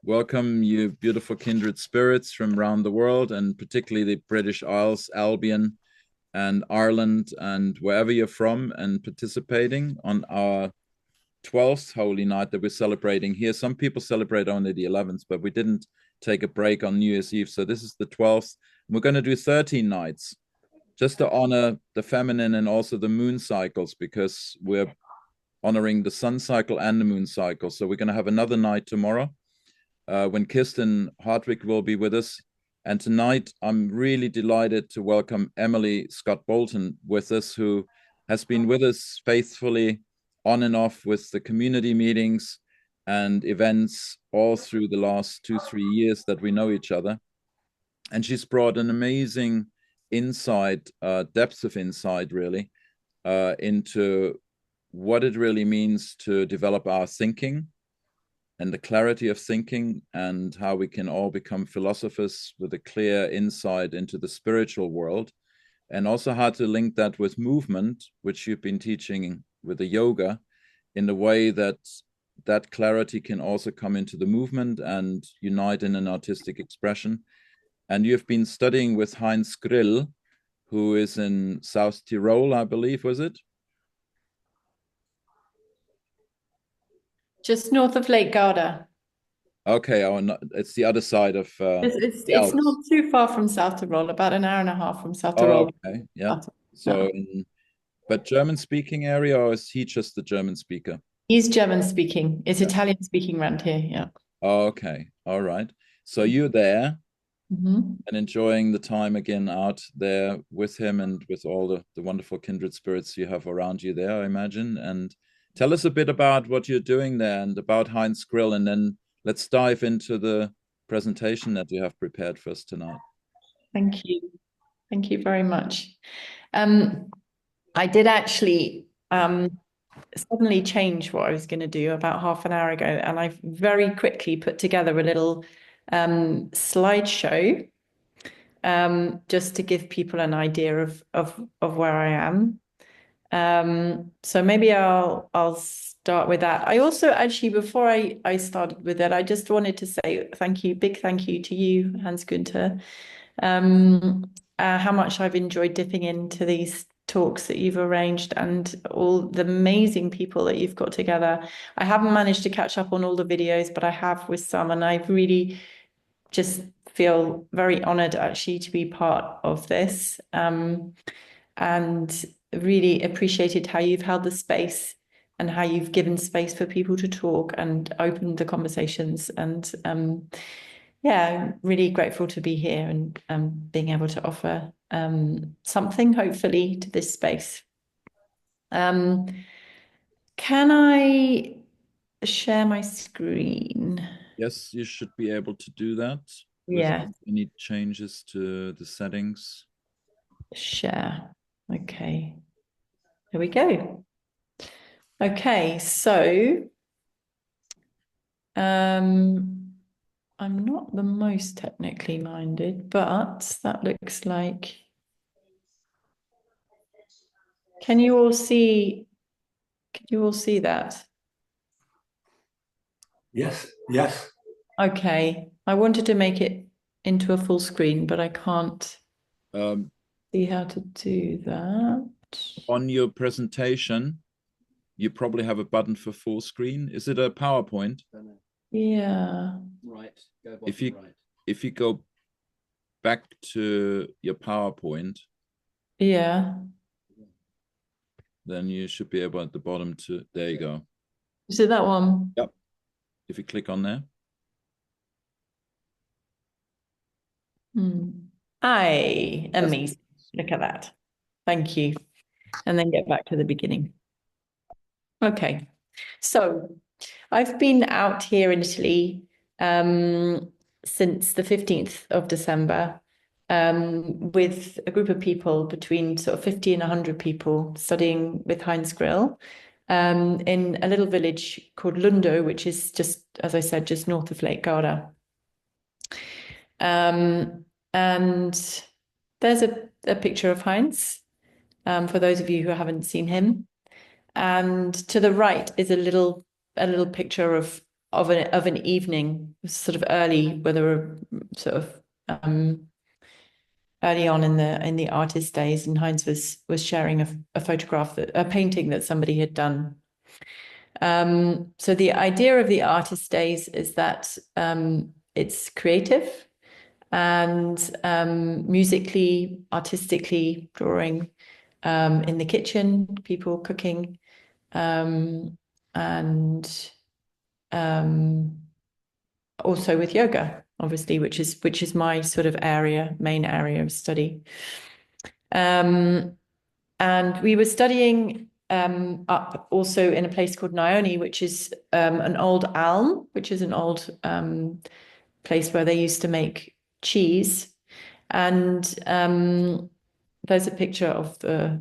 Welcome, you beautiful kindred spirits from around the world, and particularly the British Isles, Albion, and Ireland, and wherever you're from, and participating on our 12th Holy Night that we're celebrating here. Some people celebrate only the 11th, but we didn't take a break on New Year's Eve. So this is the 12th. We're going to do 13 nights just to honor the feminine and also the moon cycles, because we're honoring the sun cycle and the moon cycle. So we're going to have another night tomorrow when Kirsten Hartwig will be with us. And tonight, I'm really delighted to welcome Emily Scott Bolton with us, who has been with us faithfully on and off with the community meetings and events all through the last 2-3 years that we know each other. And she's brought an amazing insight, depth of insight, really, into what it really means to develop our thinking and the clarity of thinking, and how we can all become philosophers with a clear insight into the spiritual world, and also how to link that with movement, which you've been teaching with the yoga, in the way that that clarity can also come into the movement and unite in an artistic expression. And you've been studying with Heinz Grill, who is in South Tyrol, I believe, was it? Just north of Lake Garda. Okay, it's the other side of It's Alps. not too far from South Tyrol, about an hour and a half from South Oh, Tyrol. okay, yeah. Yeah. So, but German speaking area, or is he just the German speaker? He's German speaking. It's Yeah. Italian speaking around here. Yeah. Oh, okay, all right. So you're there Mm-hmm. and enjoying the time again out there with him and with all the wonderful kindred spirits you have around you there, I imagine. And tell us a bit about what you're doing there and about Heinz Grill, and then let's dive into the presentation that you have prepared for us tonight. Thank you. Thank you very much. I did actually suddenly change what I was going to do about half an hour ago, and I very quickly put together a little slideshow just to give people an idea of where I am. So maybe I'll start with that. I also actually, before I started with it, I just wanted to say thank you, big thank you to you, Hans-Günter, how much I've enjoyed dipping into these talks that you've arranged and all the amazing people that you've got together. I haven't managed to catch up on all the videos, but I have with some, and I really just feel very honored actually to be part of this. And really appreciated how you've held the space and how you've given space for people to talk and opened the conversations. And yeah, really grateful to be here and being able to offer something, hopefully, to this space. Can I share my screen? Yes, you should be able to do that Yeah, without any changes to the settings. share. Okay, here we go. Okay, so I'm not the most technically minded, but that looks like. Can you all see? Can you all see that? Yes, yes. Okay, I wanted to make it into a full screen, but I can't Um, see how to do that. on your presentation, you probably have a button for full screen. Is it a PowerPoint? Yeah. Right. Go If you right. if you go back to your PowerPoint, Yeah. then you should be able at the bottom to, there you go. Is it that one? Yep. If you click on there. Amazing. Look at that. Thank you. And then get back to the beginning. Okay. So I've been out here in Italy since the 15th of December with a group of people between sort of 50 and 100 people studying with Heinz Grill in a little village called Lundo, which is just, as I said, just north of Lake Garda. And there's a picture of Heinz for those of you who haven't seen him. And to the right is a little picture of an evening, sort of early, where there were sort of early on in the artist days, and Heinz was sharing a photograph, a painting that somebody had done. So the idea of the artist days is that it's creative and musically, artistically, drawing in the kitchen, people cooking, and also with yoga, obviously, which is my sort of main area of study. And we were studying up also in a place called Naone, which is an old alm, which is an old place where they used to make cheese. And there's a picture of the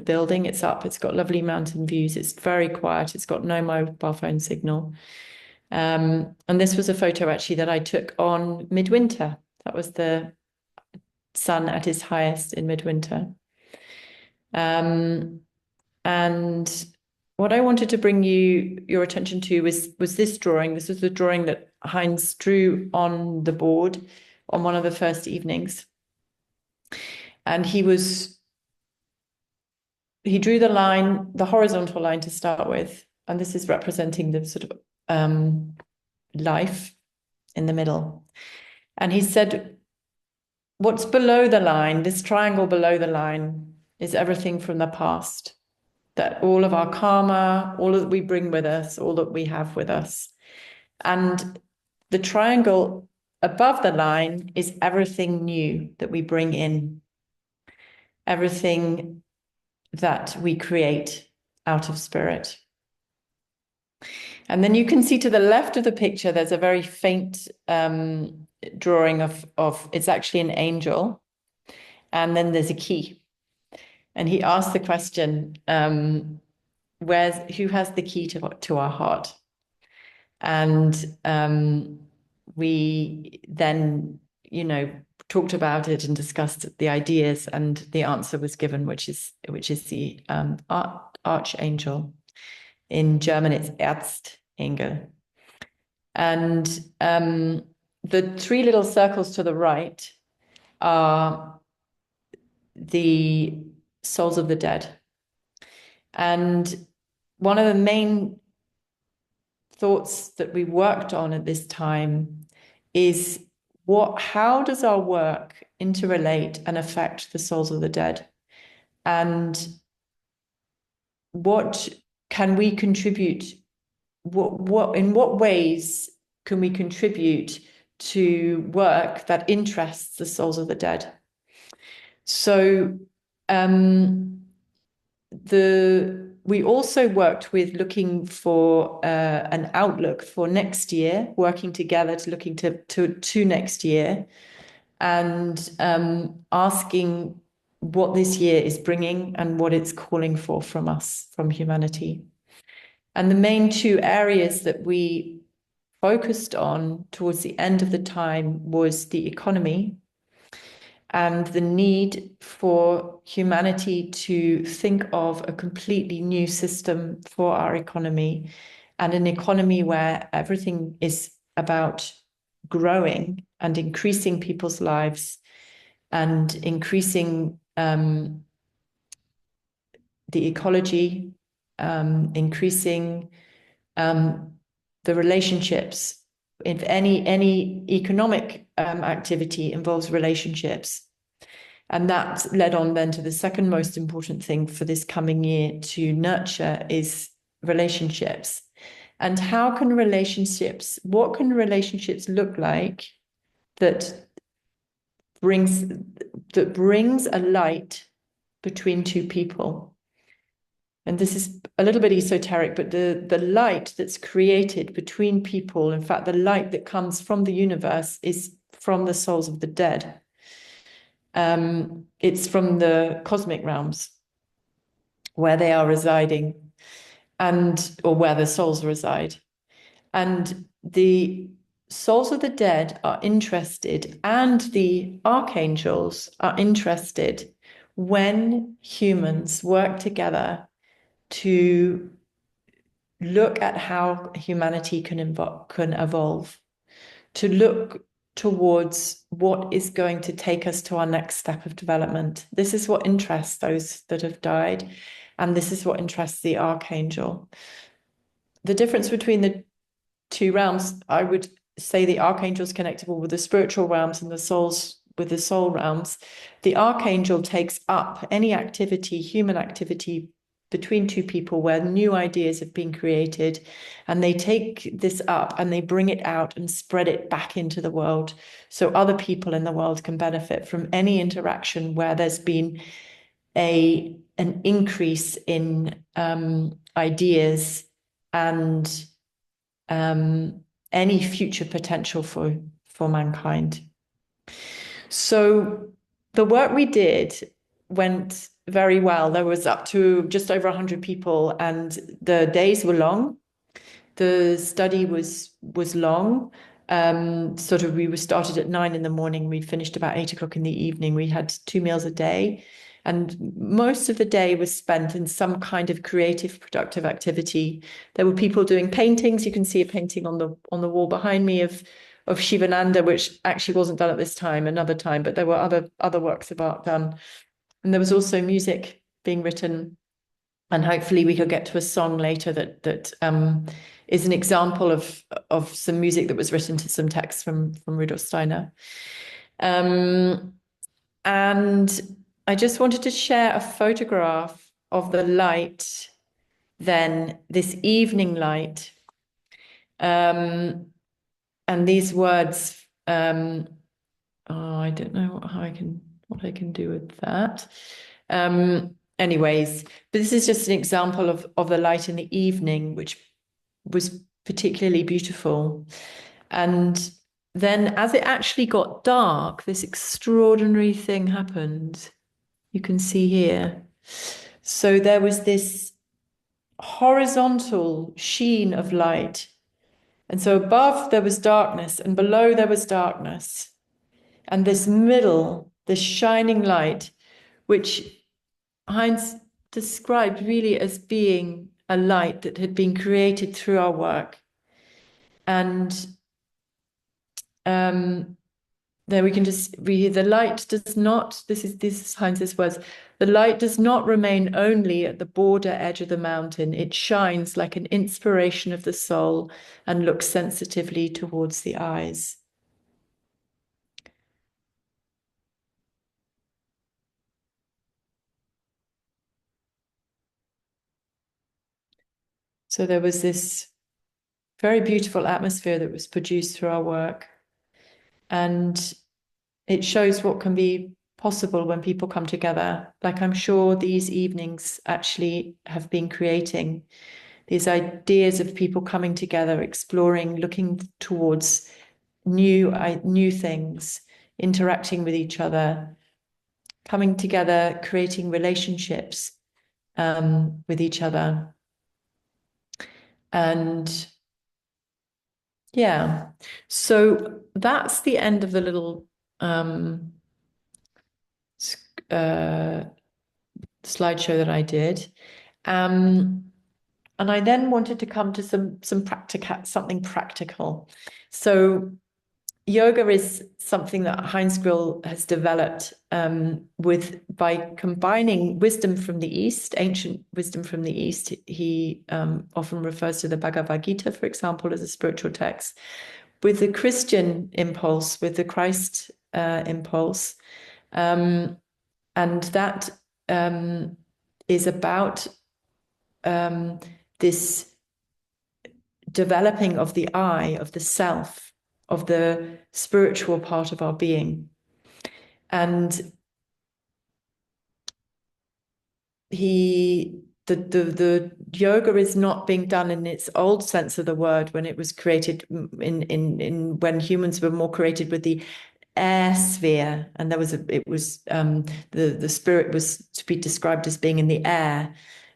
building. It's up. It's got lovely mountain views. It's very quiet. It's got no mobile phone signal. And this was a photo actually that I took on midwinter. That was the sun at its highest in midwinter. And what I wanted to bring your attention to was this drawing. This was the drawing that Heinz drew on the board on one of the first evenings. And he drew the horizontal line to start with. And this is representing the sort of life in the middle. And he said, what's below the line, this triangle below the line, is everything from the past. That all of our karma, all that we bring with us, all that we have with us. And the triangle above the line is everything new that we bring in. Everything that we create out of spirit. And then you can see to the left of the picture, there's a very faint drawing of it's actually an angel. And then there's a key. And he asked the question, who has the key to our heart? And we then, talked about it and discussed the ideas, and the answer was given, which is the archangel. In German, it's Erzengel. And the three little circles to the right are the souls of the dead. And one of the main thoughts that we worked on at this time is how does our work interrelate and affect the souls of the dead? And what can we contribute? In what ways can we contribute to work that interests the souls of the dead? So we also worked with looking for an outlook for next year, working together to looking to next year, and asking what this year is bringing and what it's calling for from us, from humanity. And the main two areas that we focused on towards the end of the time was the economy and the need for humanity to think of a completely new system for our economy, and an economy where everything is about growing and increasing people's lives and increasing the ecology, increasing the relationships. If any economic activity involves relationships. And that led on then to the second most important thing for this coming year to nurture is relationships. And what can relationships look like that brings a light between two people? And this is a little bit esoteric, but the light that's created between people, in fact, the light that comes from the universe is from the souls of the dead. It's from the cosmic realms where they are residing, or where the souls reside. And the souls of the dead are interested, and the archangels are interested when humans work together to look at how humanity can evolve, to look towards what is going to take us to our next step of development. This is what interests those that have died, and this is what interests the archangel. The difference between the two realms, I would say the archangel is connectable with the spiritual realms and the souls with the soul realms. The archangel takes up any activity, human activity, between two people where new ideas have been created, and they take this up and they bring it out and spread it back into the world so other people in the world can benefit from any interaction where there's been an increase in ideas and any future potential for mankind. So the work we did went very well. There was up to just over 100 people, and the days were long. The study was long. We started at 9 in the morning. We finished about 8 o'clock in the evening. We had 2 meals a day, and most of the day was spent in some kind of creative, productive activity. There were people doing paintings. You can see a painting on the wall behind me of Shivananda, which actually wasn't done at this time, another time, but there were other works of art done. And there was also music being written, and hopefully we could get to a song later that is an example of some music that was written to some texts from Rudolf Steiner. And I just wanted to share a photograph of the light, then this evening light, and these words. I don't know what I can do with that. Anyways, but this is just an example of the light in the evening, which was particularly beautiful. And then as it actually got dark, this extraordinary thing happened. You can see here. So there was this horizontal sheen of light. And so above there was darkness, and below there was darkness. And this middle, this shining light, which Heinz described really as being a light that had been created through our work. And there we can just read, the light does not, this is Heinz's words, the light does not remain only at the border edge of the mountain. It shines like an inspiration of the soul and looks sensitively towards the eyes. So there was this very beautiful atmosphere that was produced through our work. And it shows what can be possible when people come together. Like I'm sure these evenings actually have been creating these ideas of people coming together, exploring, looking towards new things, interacting with each other, coming together, creating relationships with each other. And yeah, so that's the end of the little slideshow that I did. And I then wanted to come to something practical. So yoga is something that Heinz Grill has developed by combining wisdom from the East, ancient wisdom from the East. He often refers to the Bhagavad Gita, for example, as a spiritual text, with the Christian impulse, with the Christ impulse. And that is about this developing of the I, of the self, of the spiritual part of our being. And the yoga is not being done in its old sense of the word, when it was created when humans were more created with the air sphere, and the spirit was to be described as being in the air.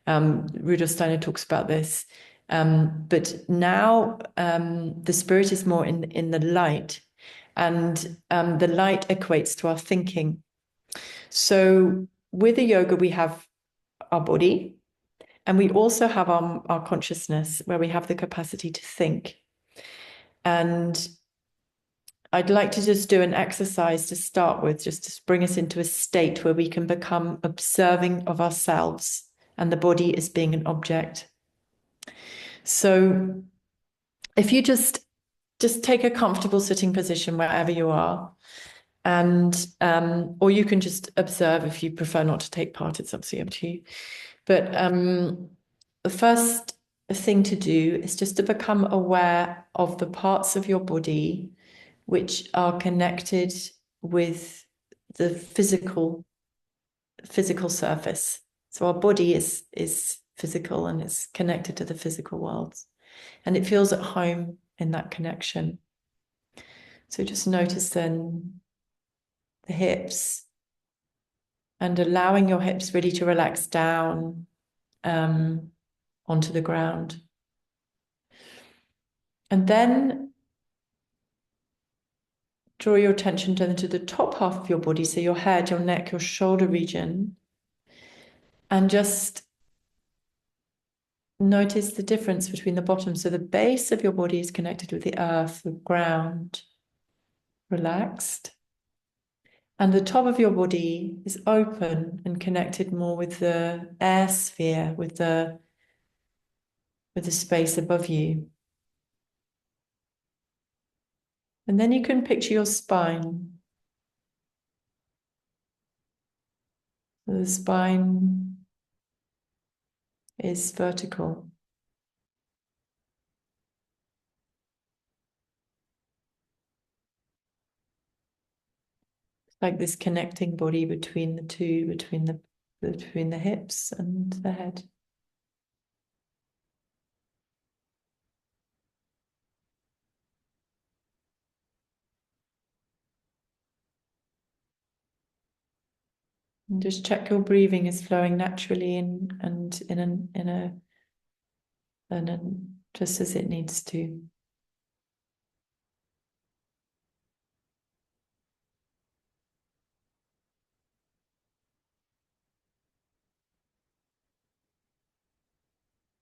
Rudolf Steiner talks about this. But now the spirit is more in the light, and the light equates to our thinking. So with the yoga, we have our body, And we also have our consciousness, where we have the capacity to think. And I'd like to just do an exercise to start with, just to bring us into a state where we can become observing of ourselves and the body as being an object. So if you just take a comfortable sitting position wherever you are, and or you can just observe if you prefer not to take part, it's absolutely up to you. But the first thing to do is just to become aware of the parts of your body which are connected with the physical surface. So our body is physical and it's connected to the physical world, and it feels at home in that connection. So just notice then the hips, and allowing your hips really to relax down onto the ground. And then draw your attention down to the top half of your body, so your head, your neck, your shoulder region, and just notice the difference between the bottom. So the base of your body is connected with the earth, the ground, relaxed. And the top of your body is open and connected more with the air sphere, with the space above you. And then you can picture your spine. The spine is vertical. Like this connecting body between the two, between the hips and the head. And just check your breathing is flowing naturally and just as it needs to.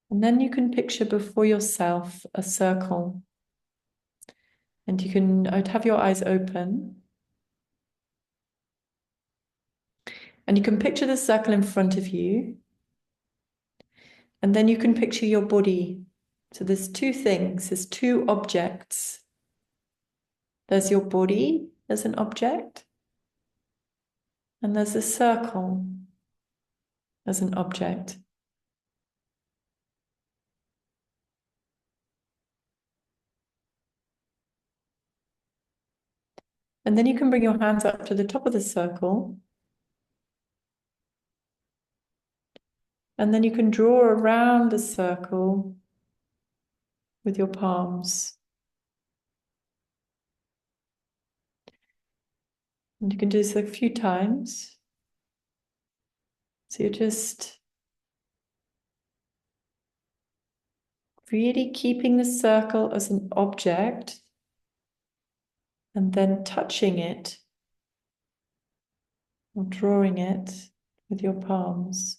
And then you can picture before yourself a circle. And I'd have your eyes open. And you can picture the circle in front of you. And then you can picture your body. So there's two things, there's two objects. There's your body as an object. And there's a circle as an object. And then you can bring your hands up to the top of the circle. And then you can draw around the circle with your palms. And you can do this a few times. So you're just really keeping the circle as an object and then touching it or drawing it with your palms.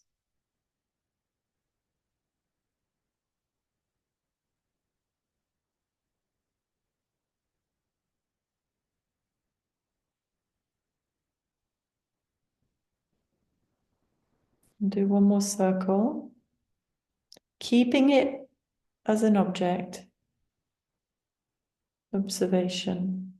And do one more circle, keeping it as an object, observation.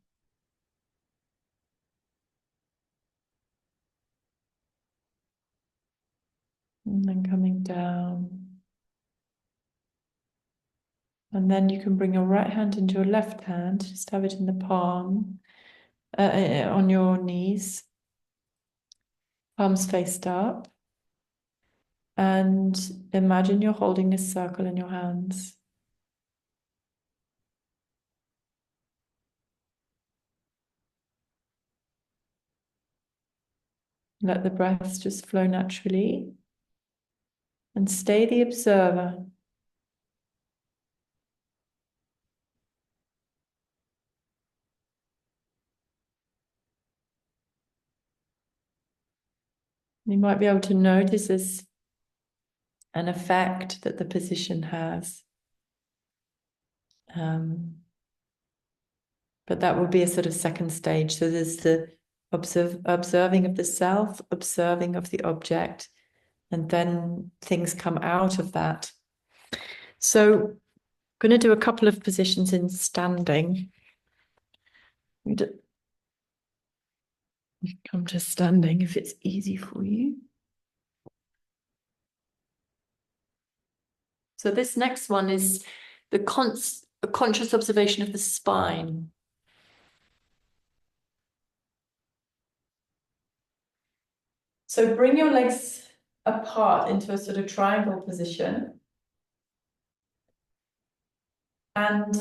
And then coming down. And then you can bring your right hand into your left hand, just have it in the palm, on your knees, palms faced up. And imagine you're holding this circle in your hands. Let the breaths just flow naturally. And stay the observer. You might be able to notice as an effect that the position has. But that would be a sort of second stage. So there's the observing of the self, observing of the object, and then things come out of that. So I'm going to do a couple of positions in standing. Come to standing if it's easy for you. So this next one is the conscious observation of the spine. So bring your legs apart into a sort of triangle position. And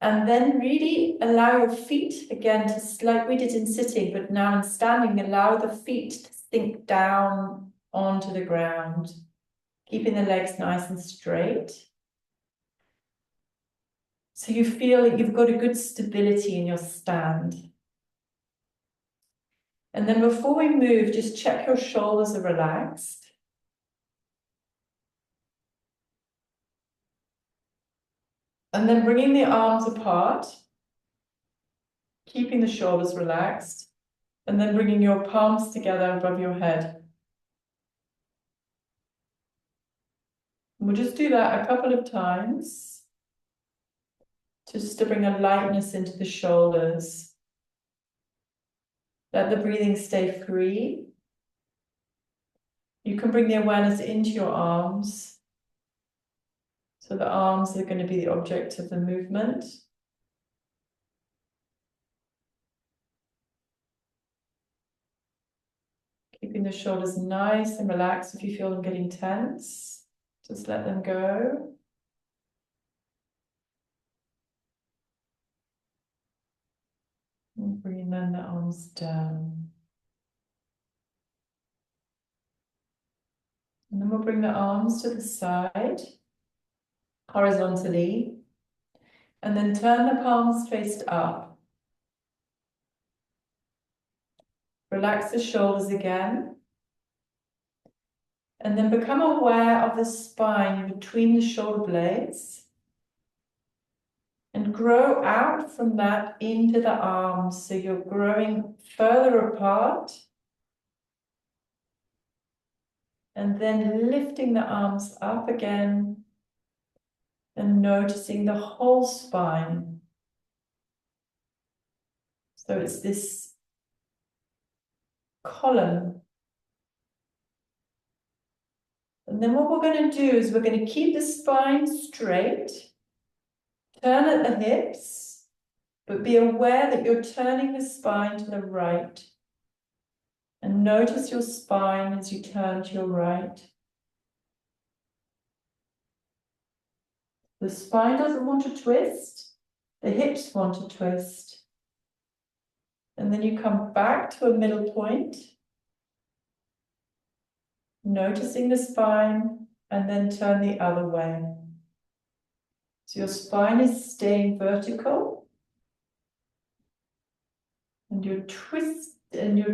then really allow your feet, again, to, like we did in sitting, but now in standing, allow the feet to sink down onto the ground, keeping the legs nice and straight. So you feel that you've got a good stability in your stand. And then before we move, just check your shoulders are relaxed. And then bringing the arms apart, keeping the shoulders relaxed, and then bringing your palms together above your head. We'll just do that a couple of times, just to bring a lightness into the shoulders. Let the breathing stay free. You can bring the awareness into your arms. So the arms are going to be the object of the movement. Keeping the shoulders nice and relaxed. If you feel them getting tense, just let them go. And bringing then the arms down. And then we'll bring the arms to the side, horizontally, and then turn the palms faced up. Relax the shoulders again. And then become aware of the spine between the shoulder blades. And grow out from that into the arms. So you're growing further apart. And then lifting the arms up again. And noticing the whole spine. So it's this column. And then what we're going to do is we're going to keep the spine straight. Turn at the hips, but be aware that you're turning the spine to the right. And notice your spine as you turn to your right. The spine doesn't want to twist. The hips want to twist. And then you come back to a middle point. Noticing the spine, and then turn the other way. So your spine is staying vertical. And you're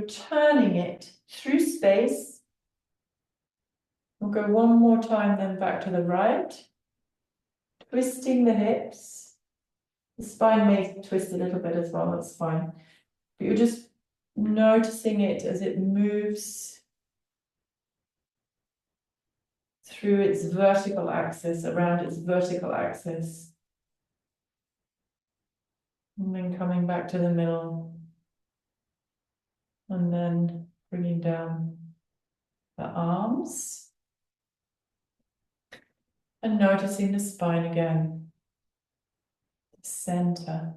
turning it through space. We'll go one more time, then back to the right. Twisting the hips. The spine may twist a little bit as well, that's fine. But you're just noticing it as it moves through its vertical axis, around its vertical axis. And then coming back to the middle. And then bringing down the arms. And noticing the spine again. The center.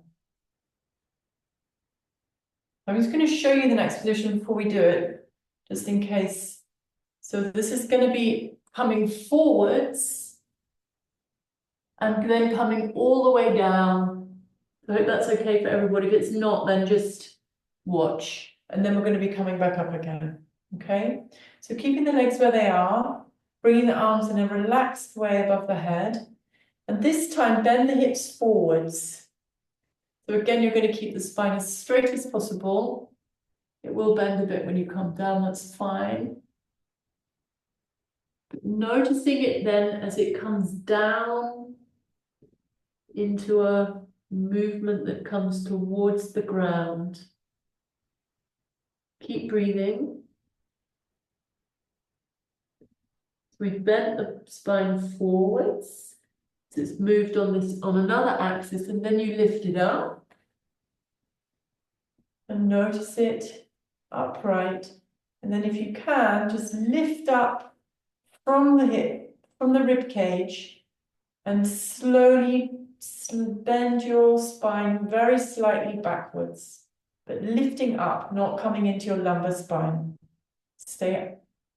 I'm just going to show you the next position before we do it, just in case. So this is going to be coming forwards and then coming all the way down. I hope that's okay for everybody. If it's not, then just watch. And then we're going to be coming back up again. Okay? So keeping the legs where they are, bringing the arms in a relaxed way above the head. And this time, bend the hips forwards. So again, you're going to keep the spine as straight as possible. It will bend a bit when you come down, that's fine. Noticing it then as it comes down into a movement that comes towards the ground. Keep breathing. We've bent the spine forwards. So it's moved on another axis, and then you lift it up. And notice it upright. And then if you can, just lift up from the hip, from the rib cage, and slowly bend your spine very slightly backwards, but lifting up, not coming into your lumbar spine. Stay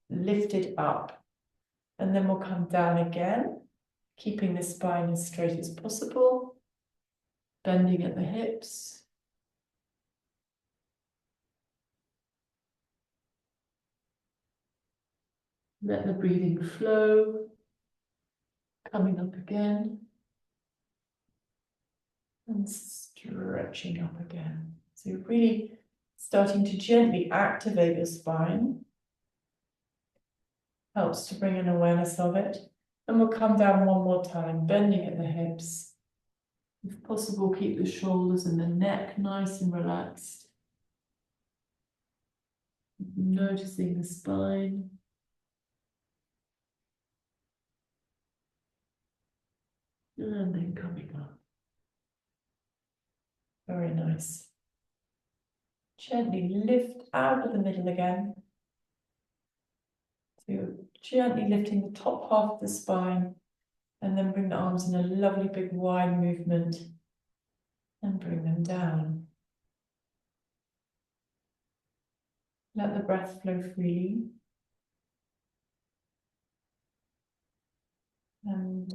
lifted up. And then we'll come down again, keeping the spine as straight as possible, bending at the hips. Let the breathing flow, coming up again, and stretching up again. So you're really starting to gently activate your spine. Helps to bring an awareness of it. And we'll come down one more time, bending at the hips. If possible, keep the shoulders and the neck nice and relaxed. Noticing the spine. And then coming up. Very nice. Gently lift out of the middle again. So you're gently lifting the top half of the spine, and then bring the arms in a lovely big wide movement and bring them down. Let the breath flow freely. And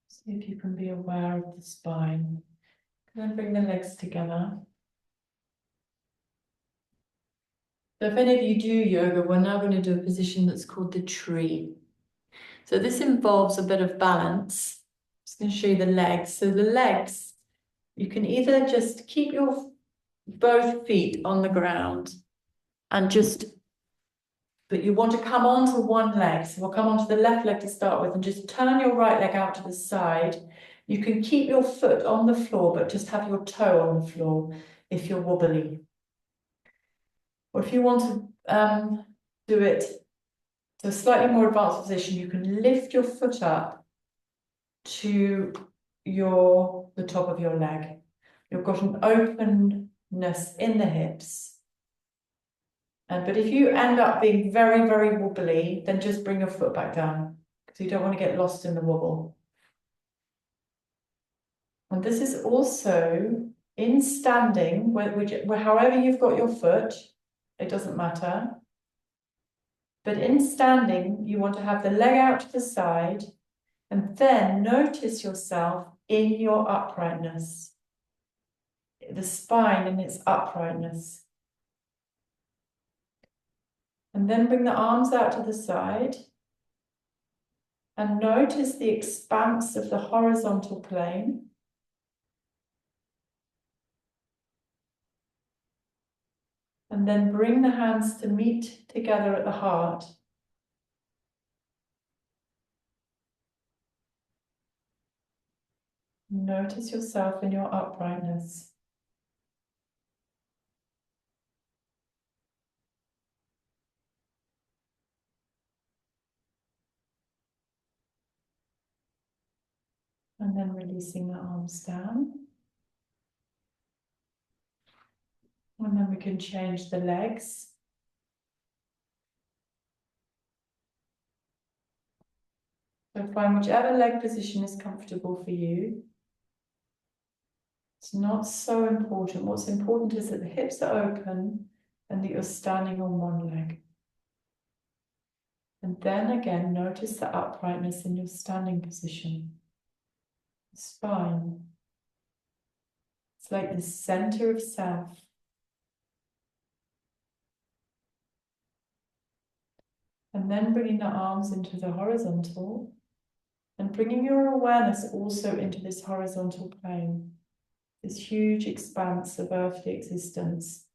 see if you can be aware of the spine. And then bring the legs together. So if any of you do yoga, we're now going to do a position that's called the tree. So this involves a bit of balance. I'm just going to show you the legs. So the legs, you can either just keep your both feet on the ground and but you want to come onto one leg. So we'll come onto the left leg to start with and just turn your right leg out to the side. You can keep your foot on the floor, but just have your toe on the floor if you're wobbly. Or if you want to do it to a slightly more advanced position, you can lift your foot up to the top of your leg. You've got an openness in the hips. But if you end up being very, very wobbly, then just bring your foot back down because you don't want to get lost in the wobble. And this is also in standing, however you've got your foot, it doesn't matter. But in standing, you want to have the leg out to the side and then notice yourself in your uprightness, the spine in its uprightness. And then bring the arms out to the side and notice the expanse of the horizontal plane. And then bring the hands to meet together at the heart. Notice yourself in your uprightness. And then releasing the arms down. And then we can change the legs. So find whichever leg position is comfortable for you. It's not so important. What's important is that the hips are open and that you're standing on one leg. And then again, notice the uprightness in your standing position. The spine. It's like the center of self. And then bringing the arms into the horizontal and bringing your awareness also into this horizontal plane, this huge expanse of earthly existence.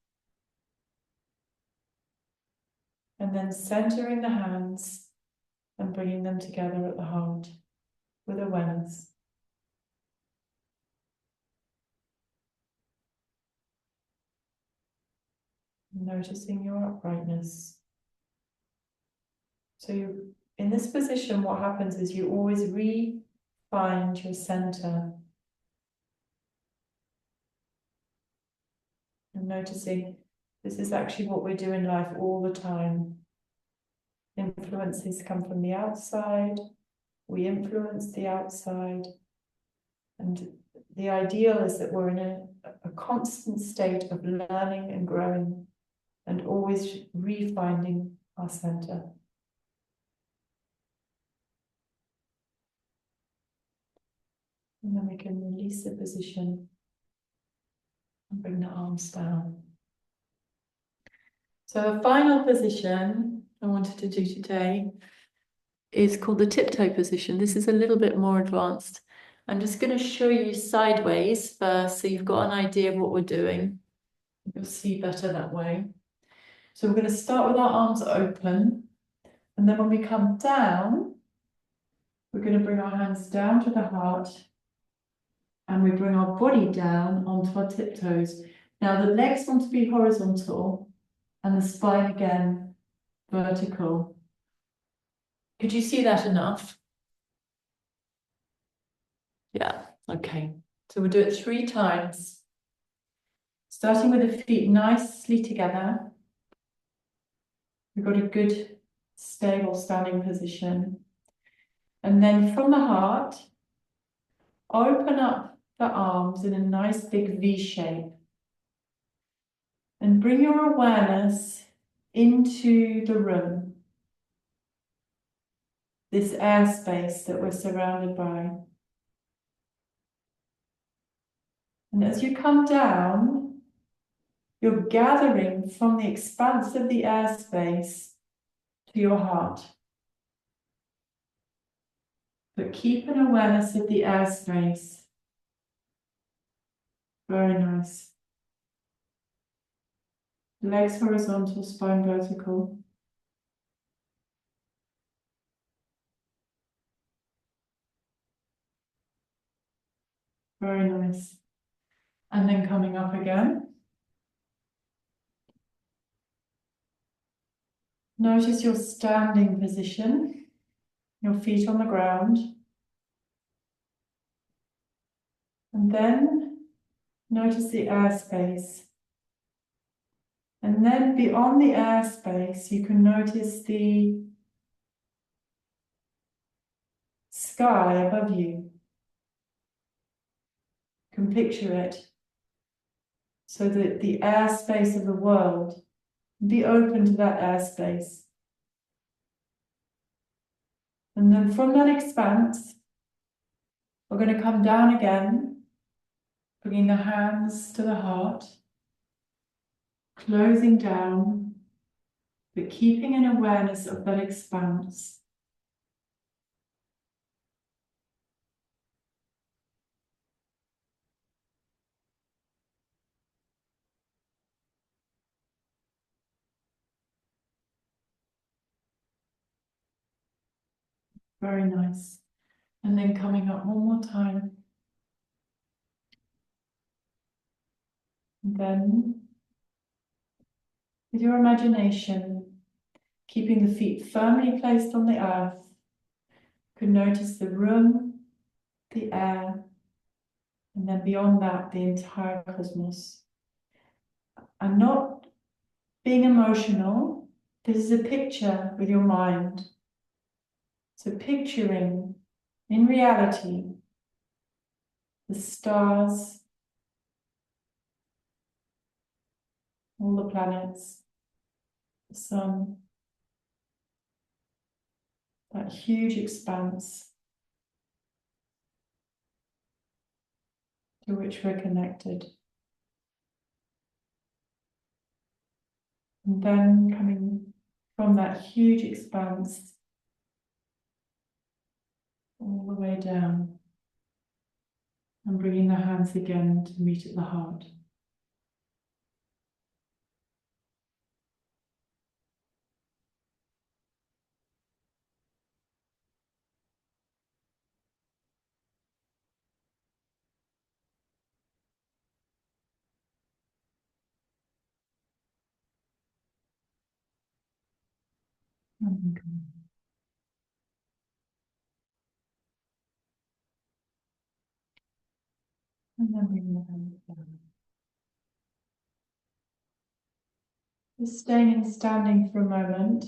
And then centering the hands and bringing them together at the heart with awareness. Noticing your uprightness. So in this position, what happens is you always re-find your center. And noticing this is actually what we do in life all the time. Influences come from the outside. We influence the outside. And the ideal is that we're in a constant state of learning and growing and always refinding our center. And then we can release the position and bring the arms down. So a final position I wanted to do today is called the tiptoe position. This is a little bit more advanced. I'm just going to show you sideways first, so you've got an idea of what we're doing. You'll see better that way. So we're going to start with our arms open, and then when we come down, we're going to bring our hands down to the heart, and we bring our body down onto our tiptoes. Now the legs want to be horizontal, and the spine again vertical. Could you see that enough? Yeah, okay. So we'll do it 3 times. Starting with the feet nicely together. We've got a good, stable standing position. And then from the heart, open up the arms in a nice big V shape. And bring your awareness into the room. This airspace that we're surrounded by. And as you come down, you're gathering from the expanse of the airspace to your heart. But keep an awareness of the airspace. Very nice. Legs horizontal, spine vertical. Very nice. And then coming up again. Notice your standing position, your feet on the ground. And then notice the airspace. And then beyond the airspace, you can notice the sky above you. You can picture it. So that the airspace of the world, be open to that airspace. And then from that expanse, we're going to come down again, bringing the hands to the heart, closing down, but keeping an awareness of that expanse. Very nice. And then coming up one more time. And then, with your imagination, keeping the feet firmly placed on the earth, you can notice the room, the air, and then beyond that, the entire cosmos. I'm not being emotional. This is a picture with your mind. So picturing, in reality, the stars, all the planets, the sun, that huge expanse to which we're connected. And then coming from that huge expanse all the way down and bringing the hands again to meet at the heart. And then bring the hands down. Just staying and standing for a moment.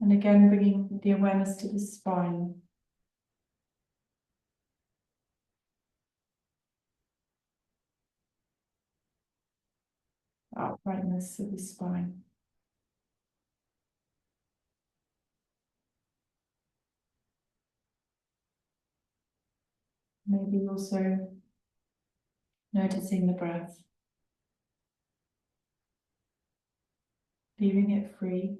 And again, bringing the awareness to the spine. Uprightness of the spine. Maybe also noticing the breath. Leaving it free.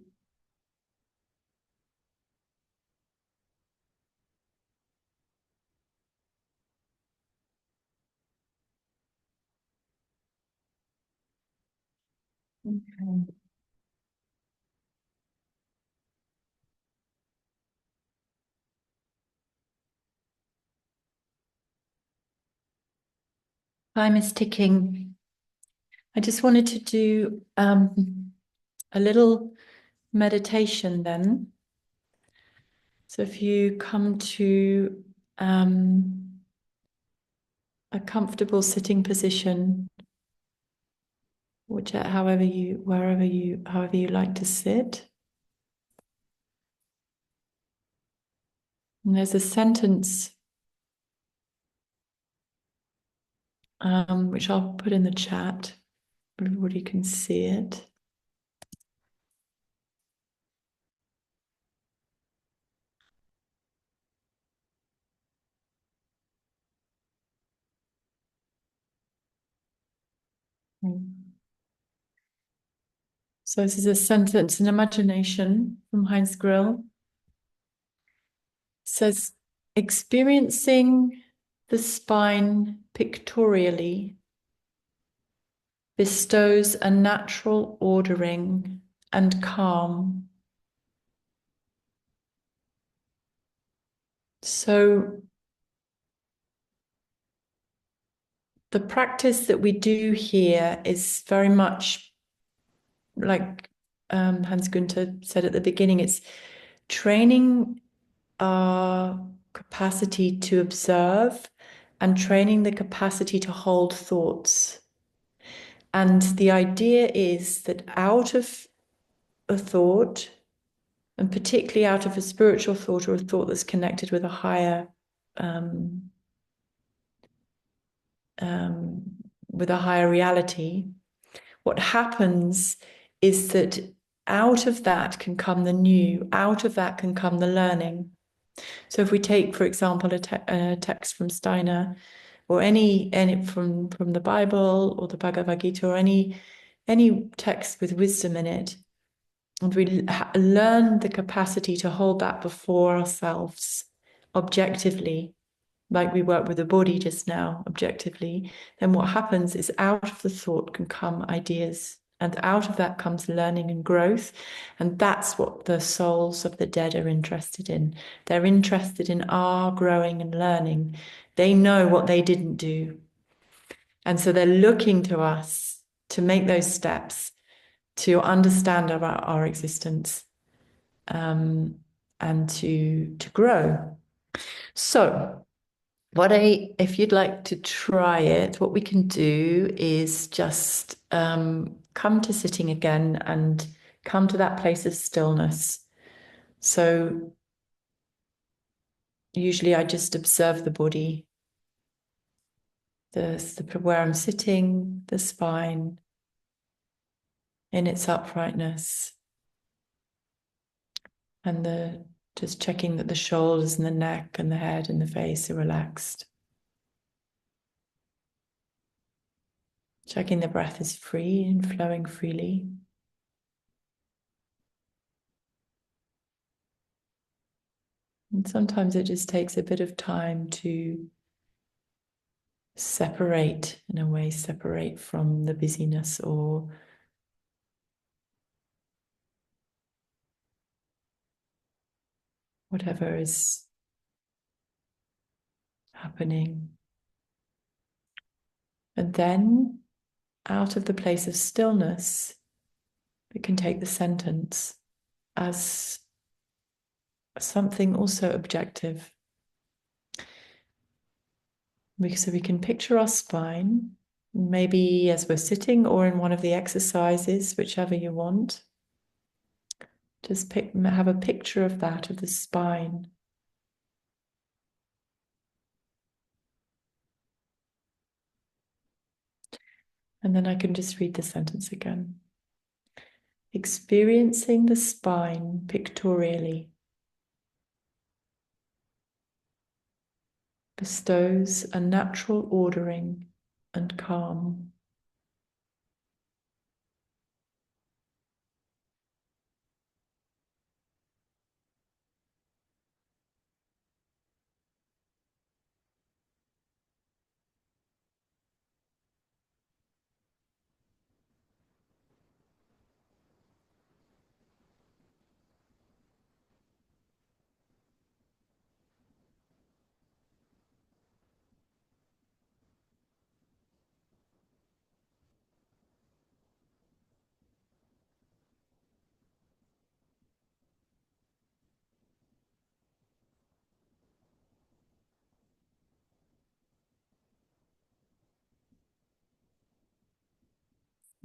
Okay. Time is ticking. I just wanted to do a little meditation then. So if you come to a comfortable sitting position, however you like to sit. And there's a sentence which I'll put in the chat. Everybody can see it. So this is a sentence, an imagination from Heinz Grill. It says, experiencing the spine pictorially bestows a natural ordering and calm. So the practice that we do here is very much like Hans-Günter said at the beginning, it's training our capacity to observe and training the capacity to hold thoughts. And the idea is that out of a thought, and particularly out of a spiritual thought or a thought that's connected with a higher reality, what happens is that out of that can come the new, out of that can come the learning. So if we take, for example, a text from Steiner, or any from the Bible or the Bhagavad Gita, or any text with wisdom in it, and we learn the capacity to hold that before ourselves objectively, like we work with the body just now objectively, then what happens is out of the thought can come ideas, and out of that comes learning and growth. And that's what the souls of the dead are interested in. They're interested in our growing and learning. They know what they didn't do. And so they're looking to us to make those steps, to understand about our existence, and to grow. So if you'd like to try it, what we can do is just come to sitting again and come to that place of stillness. So usually I just observe the body, where I'm sitting, the spine in its uprightness, and just checking that the shoulders and the neck and the head and the face are relaxed. Checking the breath is free and flowing freely. And sometimes it just takes a bit of time to separate from the busyness or whatever is happening. And then, out of the place of stillness, We can take the sentence as something also objective. So we can picture our spine, maybe as we're sitting or in one of the exercises, whichever you want. Just have a picture of that, of the spine. And then I can just read the sentence again. Experiencing the spine pictorially bestows a natural ordering and calm.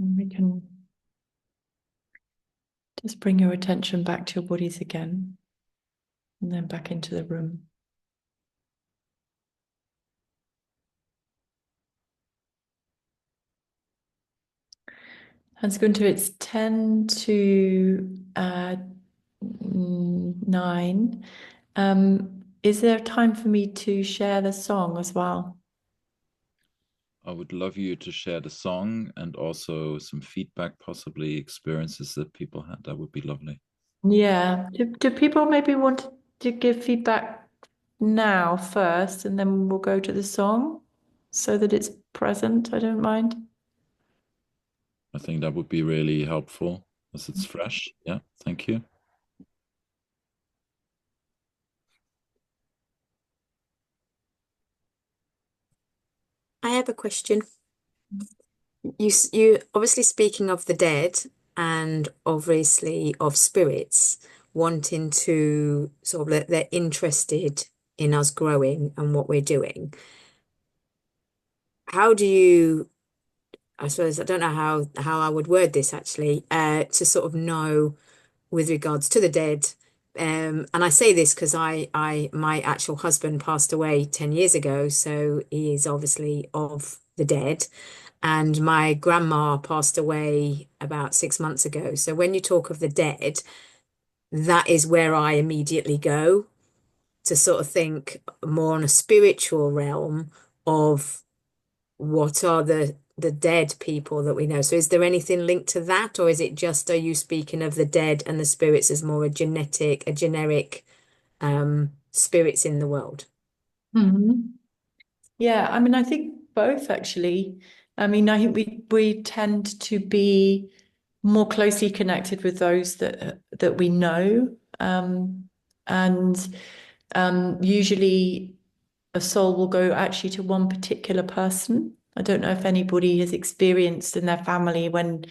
And we can just bring your attention back to your bodies again, and then back into the room. Hans-Günter, it's 10 to 9. Is there time for me to share the song as well? I would love you to share the song and also some feedback, possibly experiences that people had. That would be lovely. Yeah. Do people maybe want to give feedback now first, and then we'll go to the song so that it's present? I don't mind. I think that would be really helpful as it's fresh. Yeah, thank you. I have a question. You obviously speaking of the dead and obviously of spirits wanting to sort of they're interested in us growing and what we're doing. How do you, I suppose I don't know how I would word this actually, to sort of know with regards to the dead. And I say this because my actual husband passed away 10 years ago, so he is obviously of the dead. And my grandma passed away about 6 months ago. So when you talk of the dead, that is where I immediately go to sort of think more on a spiritual realm of what are the dead people that we know. So is there anything linked to that, or is it just, are you speaking of the dead and the spirits as more a generic spirits in the world? Yeah, I mean, I think both actually. I mean, I think we tend to be more closely connected with those that we know, and usually a soul will go actually to one particular person. I don't know if anybody has experienced in their family when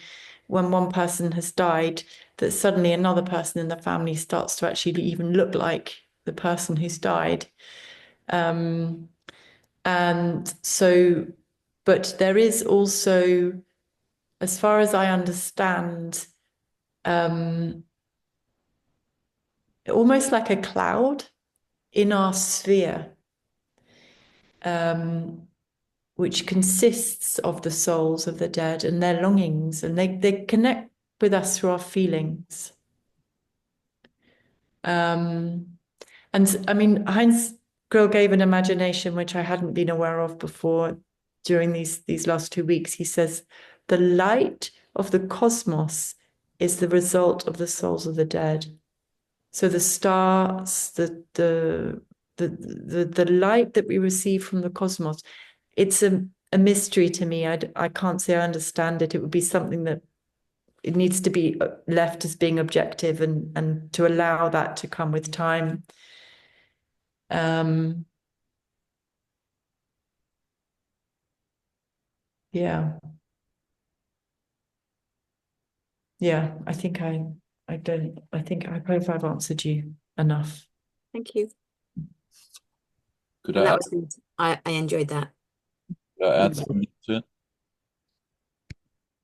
one person has died, that suddenly another person in the family starts to actually even look like the person who's died. And so, but there is also, as far as I understand, almost like a cloud in our sphere, which consists of the souls of the dead and their longings, and they connect with us through our feelings. And I mean, Heinz Grill gave an imagination which I hadn't been aware of before during these last 2 weeks. He says, the light of the cosmos is the result of the souls of the dead. So the stars, the light that we receive from the cosmos, it's a mystery to me. I can't say I understand it. It would be something that it needs to be left as being objective, and to allow that to come with time. Yeah. yeah, I think I hope I've answered you enough. Thank you. Could And I that add, was good. I enjoyed that. could I add something to it?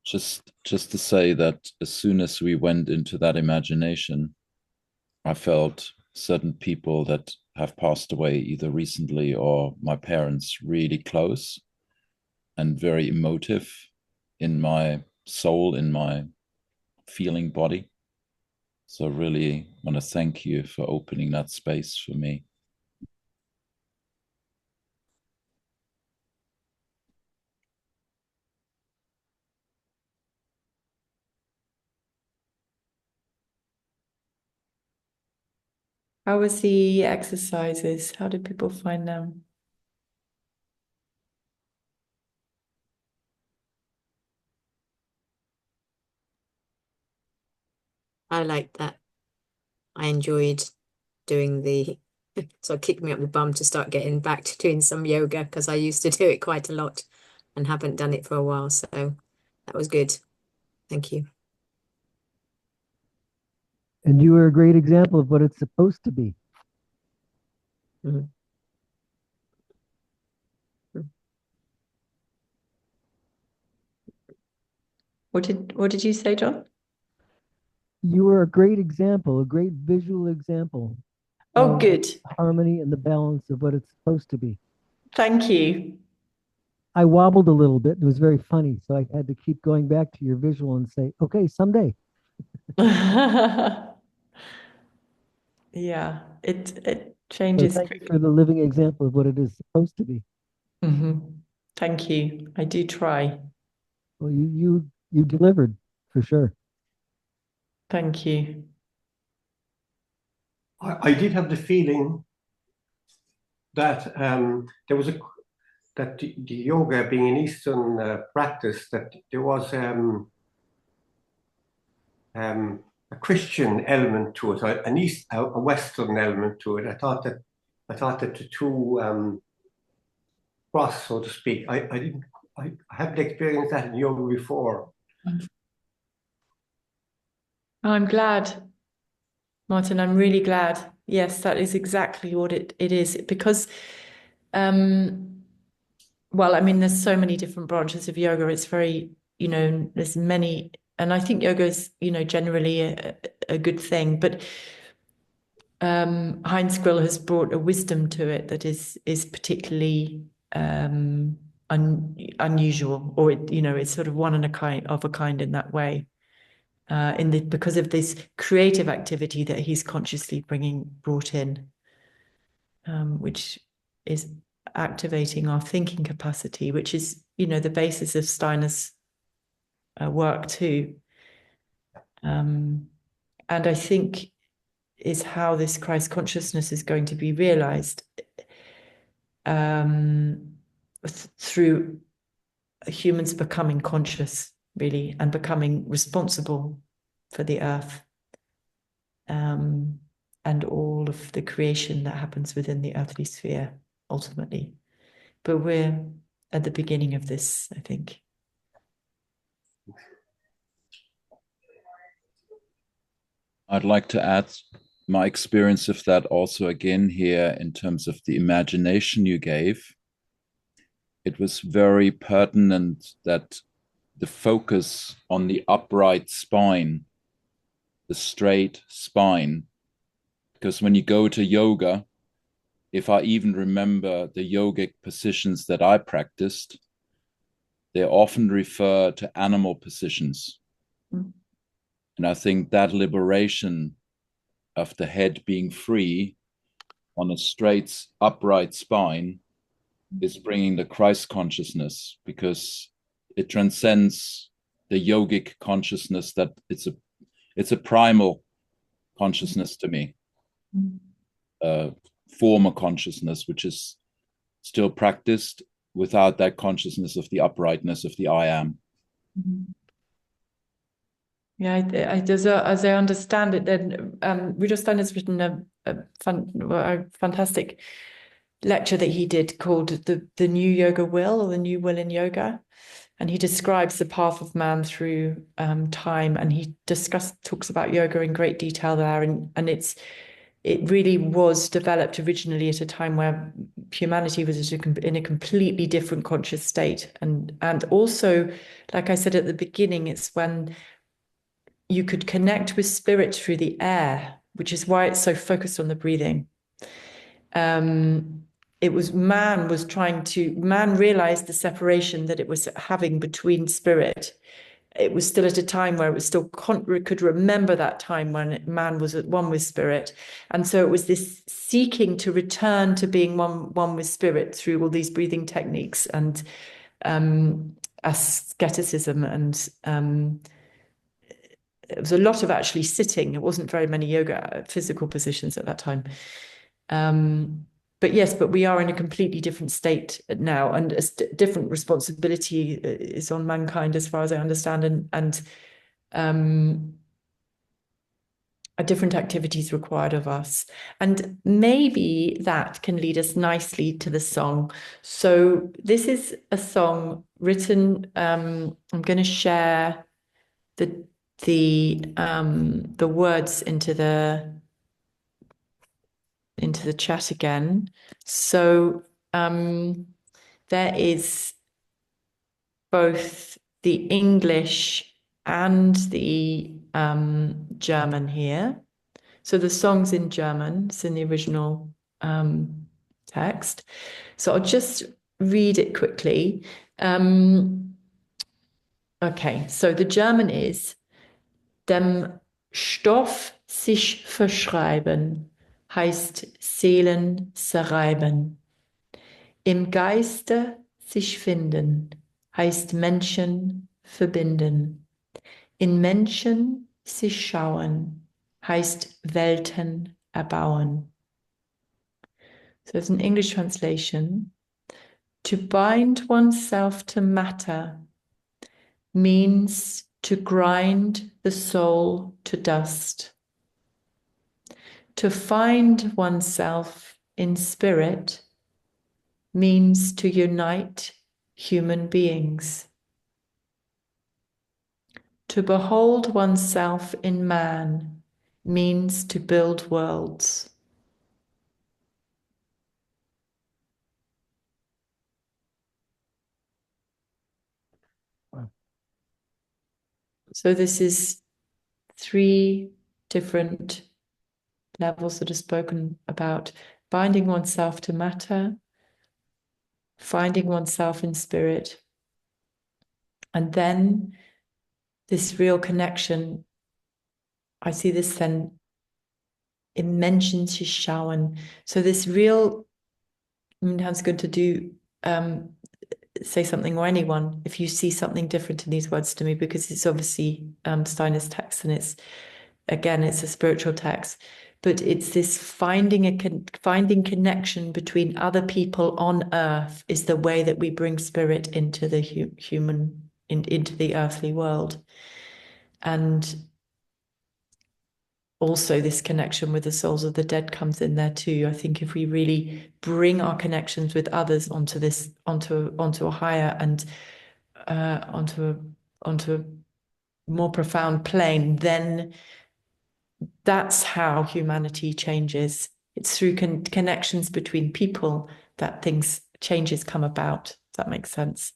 Just to say that as soon as we went into that imagination, I felt certain people that have passed away either recently or my parents really close and very emotive in my soul, in my feeling body. So really want to thank you for opening that space for me. How was the exercises? How did people find them? I liked that. I enjoyed doing the, so it kicked me up the bum to start getting back to doing some yoga because I used to do it quite a lot and haven't done it for a while. So that was good. Thank you. And you were a great example of what it's supposed to be. Mhm. What did you say, John? You were a great example, a great visual example Oh, of good. harmony and the balance of what it's supposed to be. Thank you. I wobbled a little bit. It was very funny. So I had to keep going back to your visual and say, okay, someday. Yeah, it So changes. thank you for the living example of what it is supposed to be. Thank you. I do try. Well, you delivered for sure. Thank you. I did have the feeling that there was that the yoga being an Eastern practice, that there was a Christian element to it, a Western element to it. I thought that the two cross, so to speak. I haven't experienced that in yoga before. I'm glad, Martin. I'm really glad. Yes, that is exactly what it is. Because, well, I mean, there's so many different branches of yoga. It's very, there's many, and I think yoga is, generally a good thing. But Heinz Grill has brought a wisdom to it that is particularly unusual, or it's sort of one of a kind in that way. Because of this creative activity that he's consciously brought in, which is activating our thinking capacity, which is, the basis of Steiner's work too. And I think is how this Christ consciousness is going to be realized through humans becoming conscious, really, and becoming responsible for the earth. And all of the creation that happens within the earthly sphere, ultimately. But we're at the beginning of this, I think. I'd like to add my experience of that also again here in terms of the imagination you gave. It was very pertinent that the focus on the upright spine, the straight spine, because when you go to yoga, if I even remember the yogic positions that I practiced, they often refer to animal positions. And I think that liberation of the head being free on a straight, upright spine is bringing the Christ consciousness, because it transcends the yogic consciousness, that it's a primal consciousness to me, former consciousness, which is still practiced without that consciousness of the uprightness of the I am. Yeah, as I understand it, then Rudolf Steiner has written a fantastic lecture that he did called the New Yoga Will, or the New Will in Yoga, and he describes the path of man through time, and he talks about yoga in great detail there, and it really was developed originally at a time where humanity was in a completely different conscious state, and also, like I said at the beginning, it's when you could connect with spirit through the air, which is why it's so focused on the breathing. It was man realized the separation that it was having between spirit. It was still at a time where it was still could remember that time when man was at one with spirit. And so it was this seeking to return to being one with spirit through all these breathing techniques and asceticism. And it was a lot of actually sitting. It wasn't very many yoga physical positions at that time. But yes, but we are in a completely different state now, and a different responsibility is on mankind, as far as I understand, and a different activities required of us. And maybe that can lead us nicely to the song. So this is a song written. I'm going to share the words into the chat again. So there is both the English and the German here. So the song's in German, it's in the original text. So I'll just read it quickly. Okay, so the German is: Dem Stoff sich verschreiben heißt Seelen zerreiben. Im Geiste sich finden heißt Menschen verbinden. In Menschen sich schauen heißt Welten erbauen. So it's an English translation. To bind oneself to matter means to grind the soul to dust. To find oneself in spirit means to unite human beings. To behold oneself in man means to build worlds. So this is 3 different levels that are spoken about: binding oneself to matter, finding oneself in spirit, and then this real connection. I see this then in Menschen zu schauen. So this real, Hans-Günter, say something, or anyone, if you see something different in these words to me, because it's obviously Steiner's text, and it's a spiritual text, but it's this finding connection between other people on earth is the way that we bring spirit into the into the earthly world. And also this connection with the souls of the dead comes in there too. I think if we really bring our connections with others onto a higher and onto a more profound plane, then that's how humanity changes. It's through connections between people that changes come about. Does that make sense?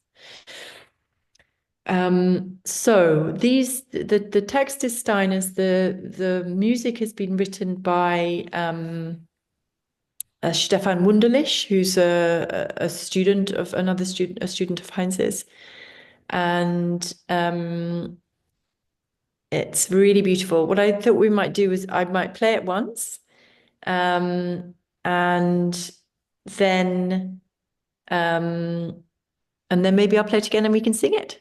So the text is Steiner's. The music has been written by Stefan Wunderlich, who's a student of Heinz's, and it's really beautiful. What I thought we might do is I might play it once, and then maybe I'll play it again and we can sing it.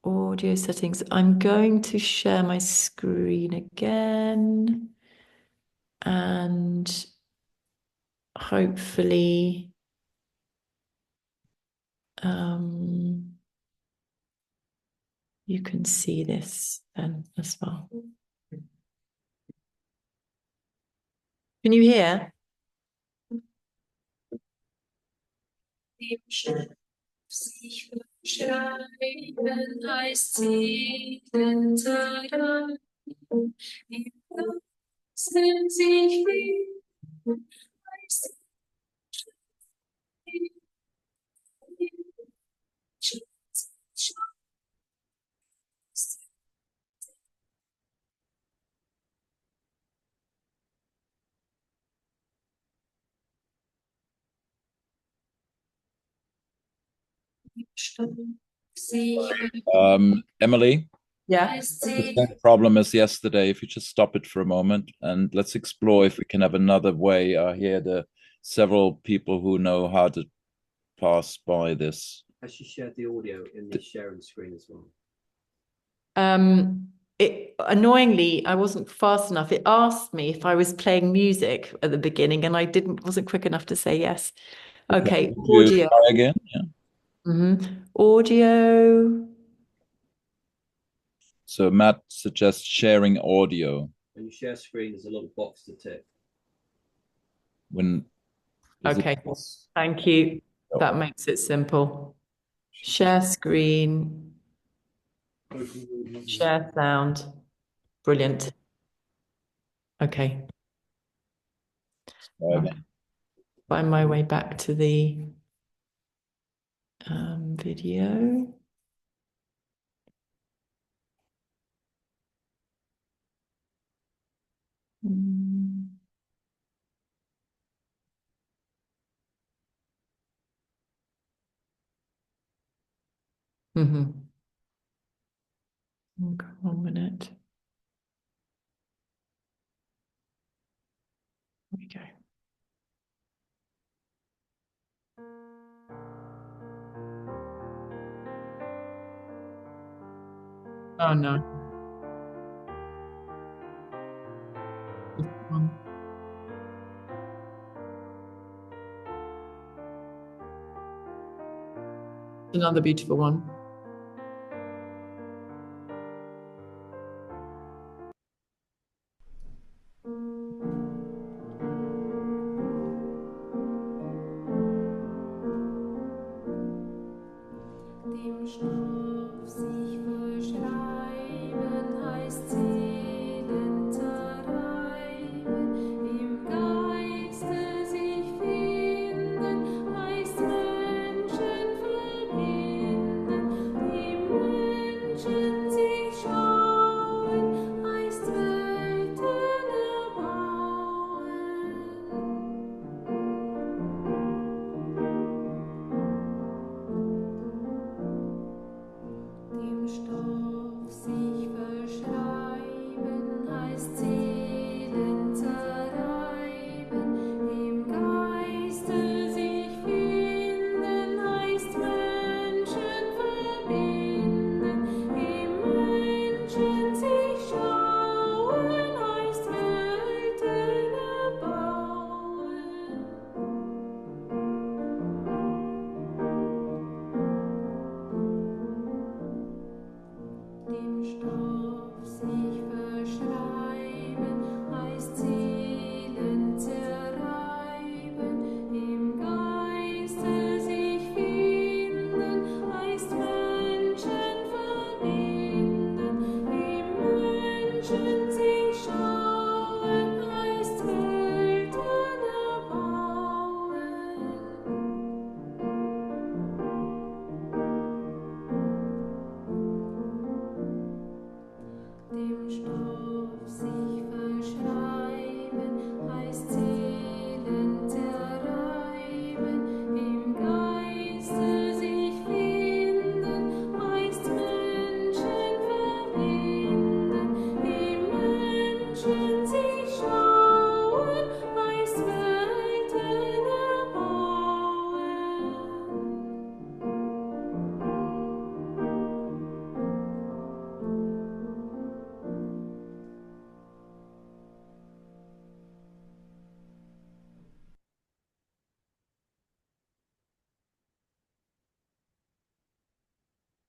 Audio settings. I'm going to share my screen again, and hopefully you can see this then as well. Can you hear? Dem Stoff sich verschreiben heißt Seelen zerreiben. Im Ganzen sich finden heißt Emily, Yeah. the same problem as yesterday. If you just stop it for a moment and let's explore if we can have another way. I hear the several people who know how to pass by this. Has she shared the audio in the sharing screen as well? Annoyingly, I wasn't fast enough. It asked me if I was playing music at the beginning, and I wasn't quick enough to say yes. Okay, audio. Try again. Yeah. Audio. So Matt suggests sharing audio. When you share screen, there's a little box to tick. Okay, thank you. That makes it simple. Share screen. Share sound. Brilliant. Okay. Find my way back to the video. Okay, 1 minute. Here we go. Oh no. Another beautiful one. Dem Stoff sich verschreiben heißt Seelen zerreiben, im Geiste sich finden heißt Menschen verbinden, im Menschen sich schauen heißt Welten erbauen. Dem Stoff sich verschreiben heißt Seelen zerreiben, im Geiste sich finden heißt Menschen verbinden, im Menschen sich schauen heißt Welten erbauen. Dem Stoff sich verschreiben heißt Seelen zerreiben, im Geiste sich finden heißt Menschen verbinden, im Menschen sich schauen heißt Welten erbauen. Dem Stoff sich verschreiben heißt Seelen zerreiben, im Geiste sich finden heißt Menschen verbinden, im Menschen sich schauen heißt Welten erbauen.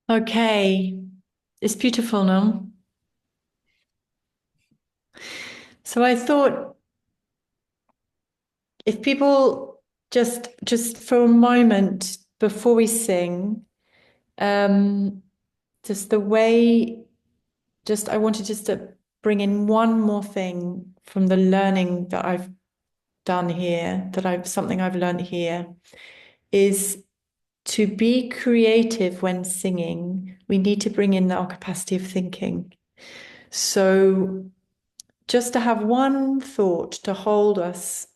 Okay, it's beautiful now. So I thought if people just for a moment before we sing, just the way, I wanted just to bring in one more thing from the learning that I've done here, something I've learned here, is to be creative when singing. We need to bring in our capacity of thinking. So just to have one thought to hold us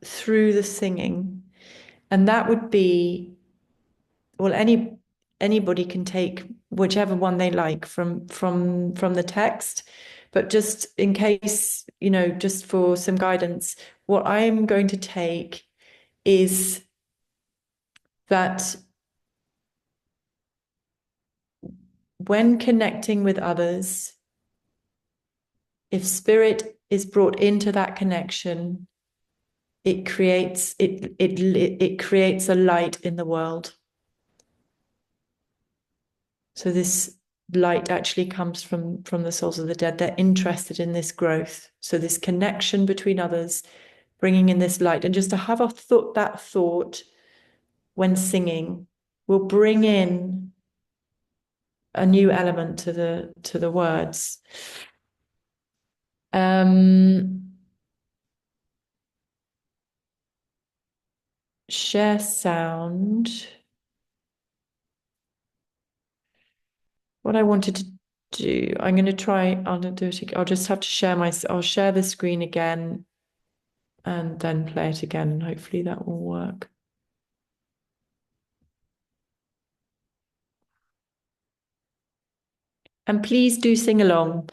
through the singing, and that would be, well, anybody can take whichever one they like from the text, but just in case, just for some guidance, what I'm going to take is that when connecting with others, if spirit is brought into that connection, it creates a light in the world. So this light actually comes from the souls of the dead. They're interested in this growth. So this connection between others, bringing in this light, and just to have that thought when singing will bring in a new element to the words. Share sound. What I wanted to do, I'm going to try, I'll do it again. I'll just have to I'll share the screen again and then play it again, and hopefully that will work. And please do sing along.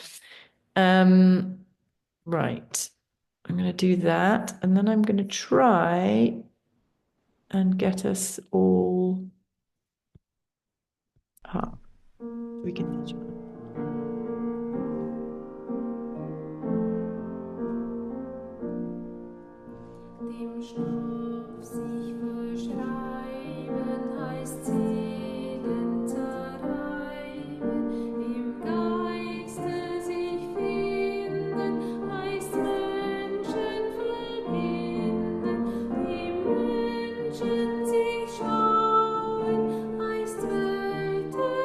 Right, I'm going to do that, and then I'm going to try and get us all up. We can. Dem Stoff sich verschreiben heißt Seelen zerreiben, im Geiste sich finden heißt Menschen verbinden, im Menschen sich schauen heißt Welten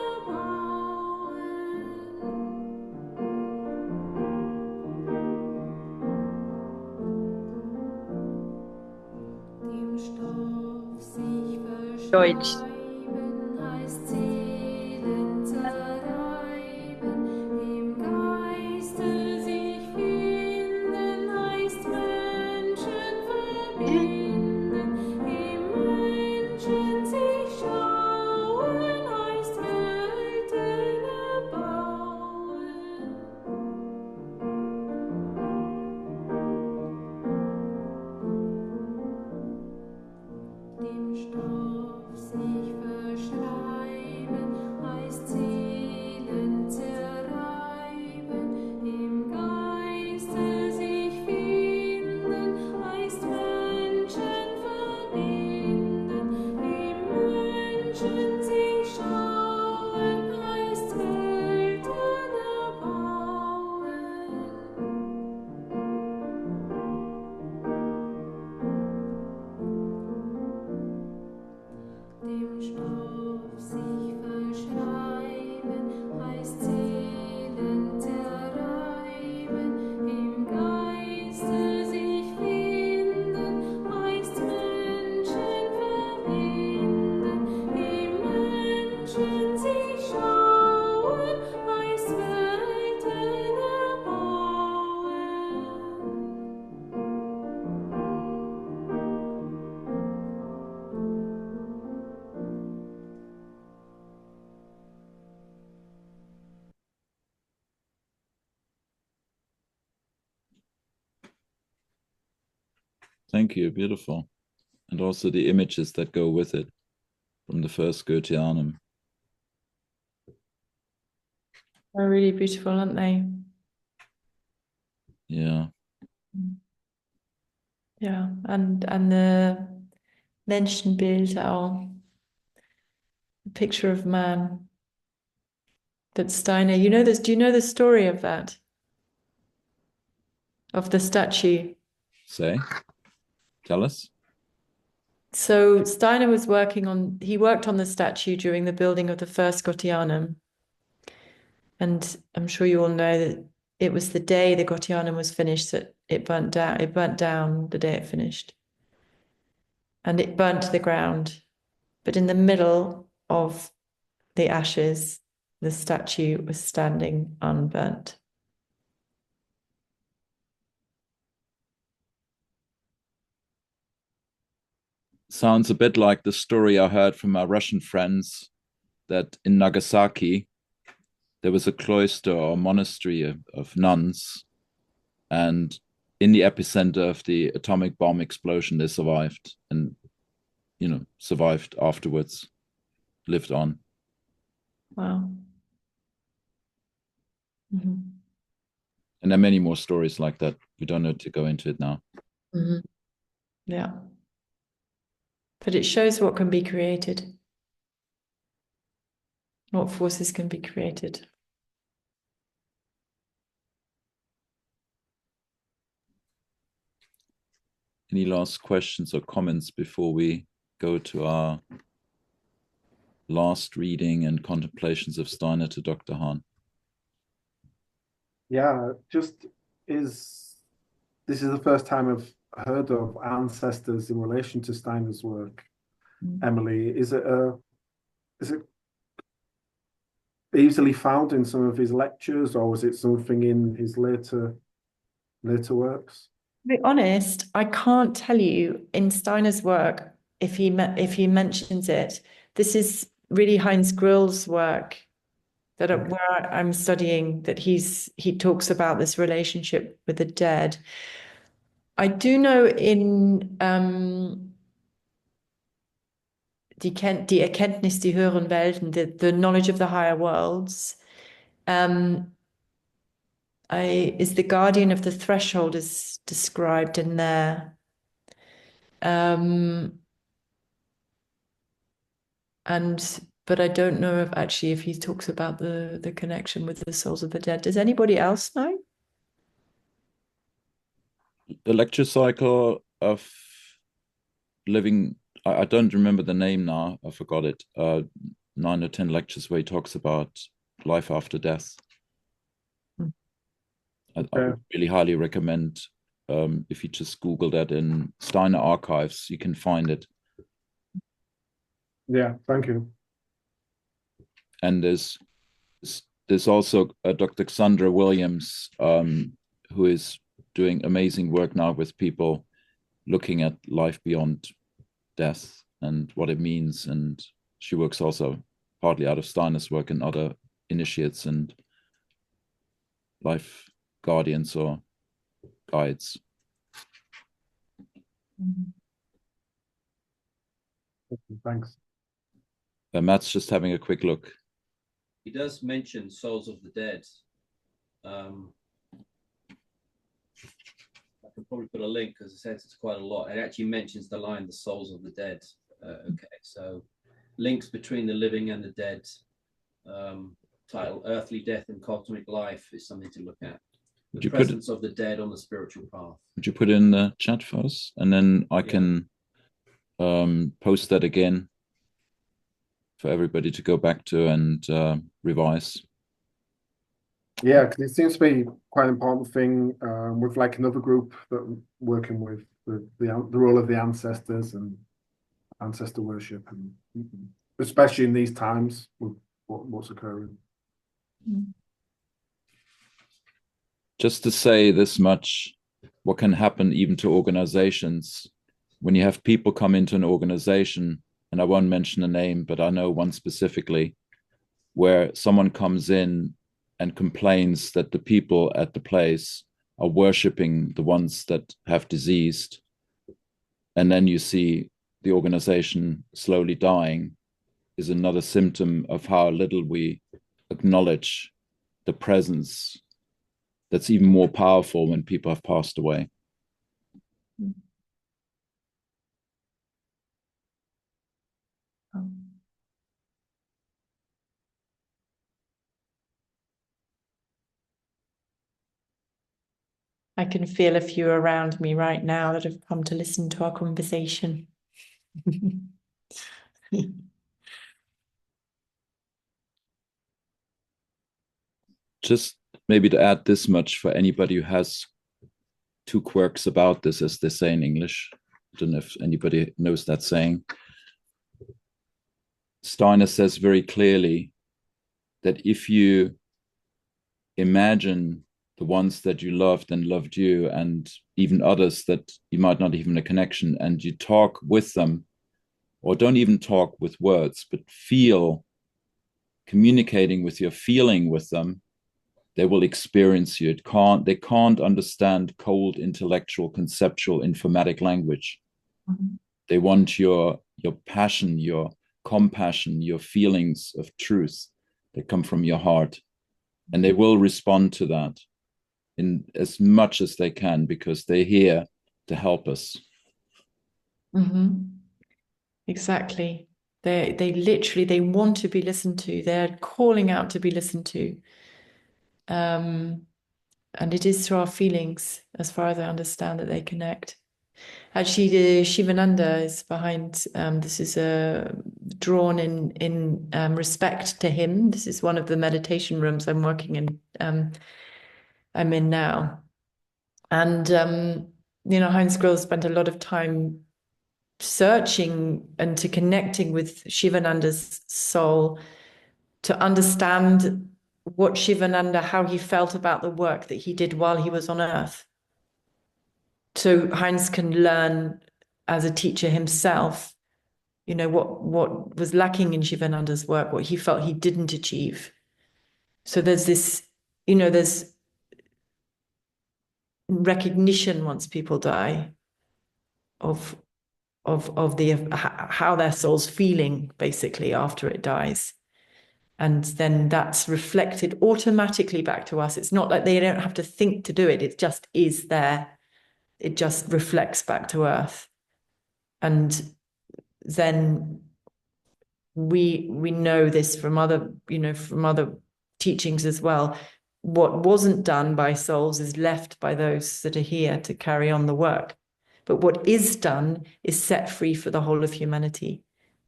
erbauen. Dem Stoff sich Deutsch. verschreiben heißt Seelen zerreiben, im Geiste sich finden heißt Menschen verbinden, im Menschen sich schauen heißt Welten erbauen. Dem Stoff sich verschreiben heißt Seelen zerreiben, im Geiste sich finden heißt Menschen verbinden, im Menschen sich schauen heißt Welten erbauen. Dem Stoff sich verschreiben heißt Seelen zerreiben, im Geiste sich finden heißt Menschen verbinden, im Menschen sich schauen heißt Welten erbauen. Thank you, beautiful. And also the images that go with it from the first Goetheanum. They're really beautiful, aren't they? Yeah. Yeah, and the Menschenbild auch. The picture of man that Steiner, do you know the story of that? Of the statue? Say, tell us. So Steiner he worked on the statue during the building of the first Gothianum. And I'm sure you all know that it was the day the Gothianum was finished that it burnt down. It burnt down the day it finished. And it burnt to the ground. But in the middle of the ashes, the statue was standing unburnt. Sounds a bit like the story I heard from our Russian friends that in Nagasaki, there was a cloister or monastery of nuns, and in the epicenter of the atomic bomb explosion, they survived and, survived afterwards, lived on. Wow. Mm-hmm. And there are many more stories like that. We don't need to go into it now. Mm-hmm. Yeah. But it shows what can be created, what forces can be created. Any last questions or comments before we go to our last reading and contemplations of Steiner to Dr. Hahn? Yeah, this is the first time I've heard of ancestors in relation to Steiner's work. Emily, is it easily found in some of his lectures, or was it something in his later works? To be honest, I can't tell you in Steiner's work if he mentions it. This is really Heinz Grill's work that where I'm studying, that he talks about this relationship with the dead. I do know in die Erkenntnis die höheren Welten, the knowledge of the higher worlds, is the guardian of the threshold is described in there. But I don't know if he talks about the connection with the souls of the dead. Does anybody else know? The lecture cycle of living, I don't remember the name now, I forgot it. 9 or 10 lectures where he talks about life after death. I would really highly recommend, if you just Google that in Steiner archives, you can find it. Yeah, thank you. And there's also Dr. Xandra Williams, who is doing amazing work now with people looking at life beyond death and what it means. And she works also partly out of Steiner's work and other initiates and life guardians or guides. Thanks. Matt's just having a quick look. He does mention souls of the dead. I can probably put a link because it says it's quite a lot. It actually mentions the line, the souls of the dead. Okay, so links between the living and the dead. Title, Earthly Death and Cosmic Life is something to look at. The presence of the dead on the spiritual path. Would you put it in the chat for us? And then I can post that again for everybody to go back to and revise. Yeah, because it seems to be quite an important thing with like another group that I'm working with the role of the ancestors and ancestor worship, and especially in these times with what's occurring. Just to say this much, what can happen even to organizations when you have people come into an organization, and I won't mention a name, but I know one specifically, where someone comes in and complains that the people at the place are worshiping the ones that have diseased. And then you see the organization slowly dying, is another symptom of how little we acknowledge the presence that's even more powerful when people have passed away. I can feel a few around me right now that have come to listen to our conversation. Just maybe to add this much for anybody who has two quirks about this, as they say in English. I don't know if anybody knows that saying. Steiner says very clearly that if you imagine the ones that you loved and loved you, and even others that you might not even have a connection, and you talk with them, or don't even talk with words, but feel, communicating with your feeling with them, they will experience you. They can't understand cold, intellectual, conceptual, informatic language. Mm-hmm. They want your passion, your compassion, your feelings of truth that come from your heart. And they will respond to that in as much as they can, because they're here to help us. Mm-hmm. Exactly. They literally, they want to be listened to. They're calling out to be listened to. And it is through our feelings, as far as I understand, that they connect. Actually, the Shivananda is behind. This is drawn in respect to him. This is one of the meditation rooms I'm working in. I'm in now, and Heinz Grill spent a lot of time searching and to connecting with Shivananda's soul to understand what Shivananda, how he felt about the work that he did while he was on earth. So Heinz can learn as a teacher himself, what was lacking in Shivananda's work, what he felt he didn't achieve. So there's this, there's recognition once people die of how their soul's feeling basically after it dies. And then that's reflected automatically back to us. It's not like they don't have to think to do it. It just is there. It just reflects back to earth. And then we know this from other teachings as well. What wasn't done by souls is left by those that are here to carry on the work. But what is done is set free for the whole of humanity.